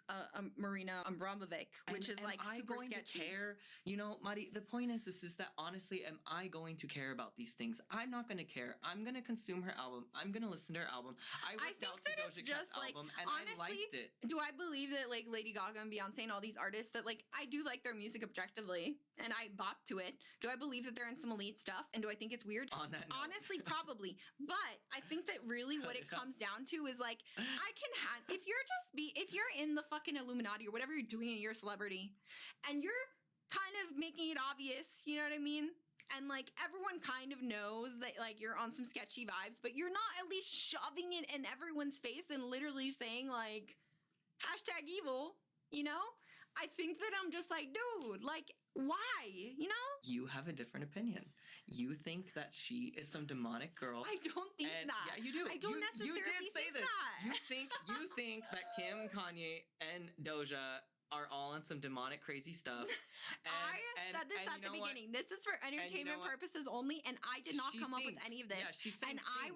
Marina Abramovic, which is like super sketchy. To care? You know, Mari, the point is that honestly, am I going to care about these things? I'm not going to care. I'm going to consume her album. I'm going to listen to her album. I whipped out to Doja Cat's album, and honestly, I liked it. Do I believe that like Lady Gaga and Beyonce and all these artists that like I do like their music objectively, and I bop to it? Do I believe that they're in some elite stuff? And do I think it's weird? On that note. Honestly, probably. But I think that really what it comes down to is like I can have if you're in the fucking Illuminati or whatever you're doing and you're a celebrity and you're kind of making it obvious, you know what I mean? And like everyone kind of knows that like you're on some sketchy vibes, but you're not at least shoving it in everyone's face and literally saying like #evil, you know? I think that I'm just like, dude, like why? You know? You have a different opinion. You think that she is some demonic girl. I don't think that. Yeah, you do. I don't necessarily think that. You think that Kim, Kanye, and Doja are all on some demonic crazy stuff. I said this at the beginning. This is for entertainment purposes only, and I did not come up with any of this. Yeah, she's saying I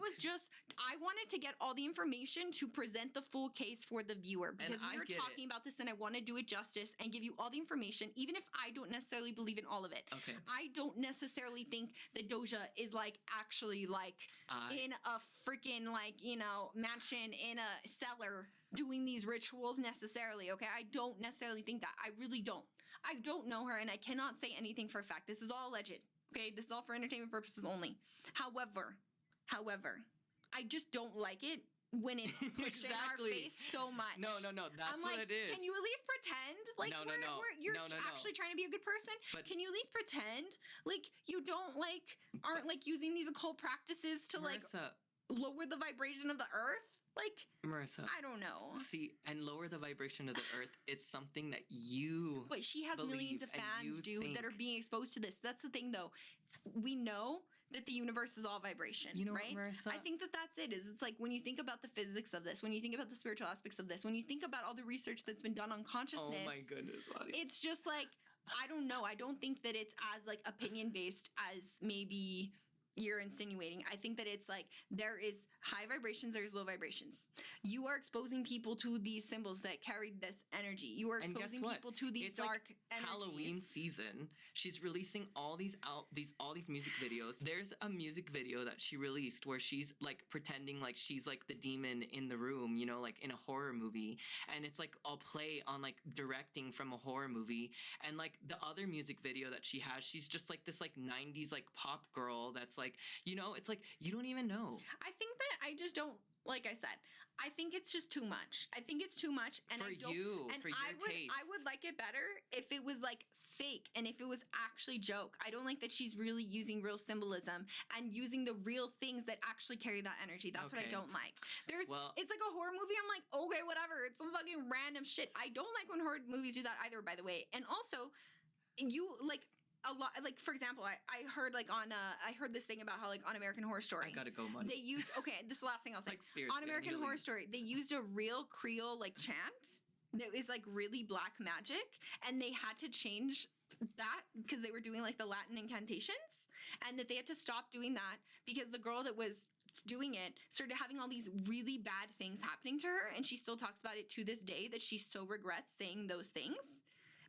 wanted to get all the information to present the full case for the viewer, because we were talking about this and I want to do it justice and give you all the information, even if I don't necessarily believe in all of it. Okay. I don't necessarily think that Doja is like actually like in a freaking like, you know, mansion in a cellar doing these rituals necessarily, okay? I don't necessarily think that. I really don't. I don't know her, and I cannot say anything for a fact. This is all alleged, okay? This is all for entertainment purposes only. However, I just don't like it when it's pushed in our face so much. No, that's what it is. Can you at least pretend like you're actually trying to be a good person? But can you at least pretend like you don't like aren't like using these occult practices to Marissa, like lower the vibration of the earth? Like, Marissa, I don't know. See, and lower the vibration of the earth, it's something that you But she has millions of fans, dude, that are being exposed to this. That's the thing, though. We know that the universe is all vibration, you know right? What, Marissa? I think that that's it. It's like when you think about the physics of this, when you think about the spiritual aspects of this, when you think about all the research that's been done on consciousness. Oh my goodness, Lottie. It's just like, I don't know. I don't think that it's as like opinion-based as maybe you're insinuating. I think that it's like there is high vibrations, there's low vibrations. You are exposing people to these symbols that carry this energy. You are exposing people to these dark energies. Halloween season. She's releasing all these music videos. There's a music video that she released where she's like pretending like she's like the demon in the room, you know, like in a horror movie, and it's like all play on like directing from a horror movie. And like the other music video that she has, she's just like this like 90s like pop girl that's like, you know, it's like you don't even know. I think that I just don't, like I said, I think it's just too much. I think it's too much, and for your taste. I would like it better if it was like fake and if it was actually joke. I don't like that she's really using real symbolism and using the real things that actually carry that energy. That's what I don't like. It's like a horror movie. I'm like, okay, whatever. It's some fucking random shit. I don't like when horror movies do that either, by the way. And also, you like. A lot, like for example, I heard like on I heard this thing about how like on American Horror Story, I gotta go, money. They used this is the last thing I'll say. Like seriously, on American Horror Story, they used a real Creole like chant that was like really black magic, and they had to change that because they were doing like the Latin incantations, and that they had to stop doing that because the girl that was doing it started having all these really bad things happening to her, and she still talks about it to this day that she so regrets saying those things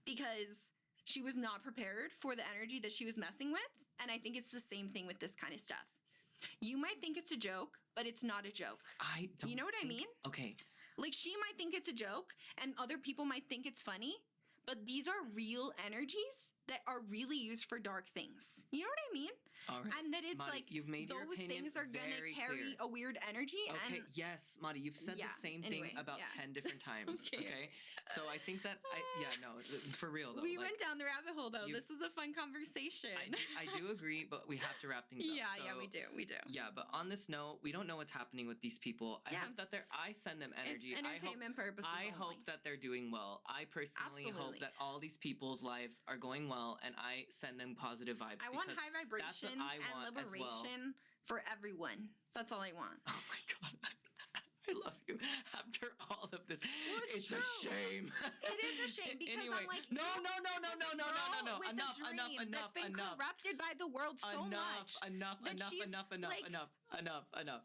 because she was not prepared for the energy that she was messing with. And I think it's the same thing with this kind of stuff. You might think it's a joke, but it's not a joke. I don't. You know what I mean? Okay. Like she might think it's a joke and other people might think it's funny, but these are real energies that are really used for dark things. You know what I mean? All right. And that it's Maddie, like you've made your those opinion things are gonna very carry clear. a weird energy. Okay, And yes, Maddie, you've said Yeah, the same anyway, thing about yeah. 10 different times. Okay. So I think that for real though. we like, went down the rabbit hole though. you- This was a fun conversation. I do agree, but we have to wrap things up. yeah, So, we do. Yeah, but on this note, we don't know what's happening with these people. I Yeah. hope that I send them energy. It's entertainment purposes I only. hope that they're doing well. I personally hope Absolutely. that all these people's lives are going well, and I send them positive vibes. I want because high that's what vibrations I and want as well. liberation for everyone. That's all I want. Oh my god. I love you. After all of this, it's it's a true. shame. It is a shame because Anyway, I'm like, no. With Enough, a dream enough, that's been enough. corrupted by the world so much. Enough.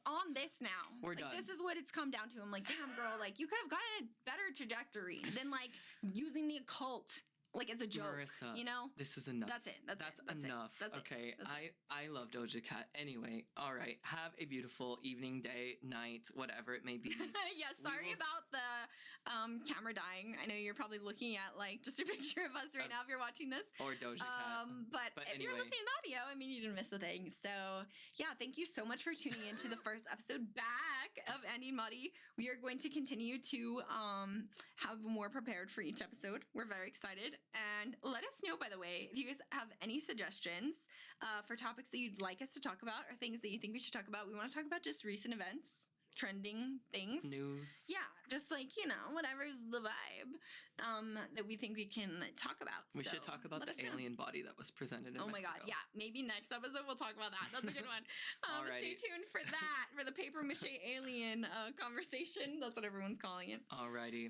On this now. We're like, done. This is what it's come down to. I'm like, damn, girl, like, you could have gotten a better trajectory than, like, using the occult, like, as a joke. Marissa, you know? this is enough. That's it. That's enough. That's okay. it. That's it. I love Doja Cat. Anyway, all right. Have a beautiful evening, day, night, whatever it may be. Yeah, sorry about the camera dying. I know you're probably looking at like just a picture of us right now if you're watching this. Or Doja Cat. But if anyway. you're listening to audio, I mean, you didn't miss a thing. So yeah, thank you so much for tuning in to the first episode back of Andy and Muddy. We are going to continue to have more prepared for each episode. We're very excited. And let us know, by the way, if you guys have any suggestions for topics that you'd like us to talk about or things that you think we should talk about. We want to talk about just recent events, trending things. News. Yeah, just like, you know, whatever's the vibe that we think we can talk about. We So, should talk about let us the know. alien body that was presented in Oh my Mexico. god, yeah. Maybe next episode we'll talk about that. That's a good one. Alrighty. Stay tuned for that, for the paper mache alien conversation. That's what everyone's calling it. Alrighty.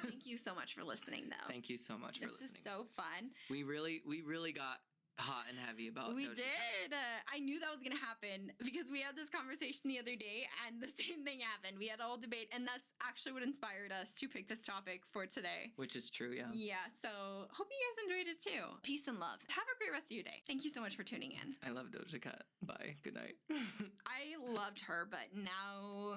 Thank you so much for listening, though. Thank you so much for This listening. is so fun. We really got hot and heavy about We Doja did. Cat. I knew that was going to happen because we had this conversation the other day and the same thing happened. We had a whole debate, and that's actually what inspired us to pick this topic for today. Which is true, yeah. Yeah, so hope you guys enjoyed it too. Peace and love. Have a great rest of your day. Thank you so much for tuning in. I love Doja Cat. Bye. Good night. I loved her, but now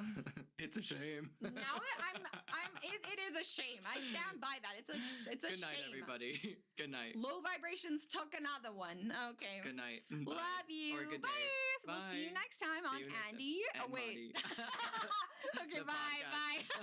It's a shame. it is a shame. I stand by that. It's a Good shame. night, everybody. Good night. Low vibrations took another one. Okay. Good night. Bye. Love you. Or good Bye. day. We'll see you Bye. next time See on you next Andy. and Oh wait. Marty. Okay, The bye. podcast. Bye.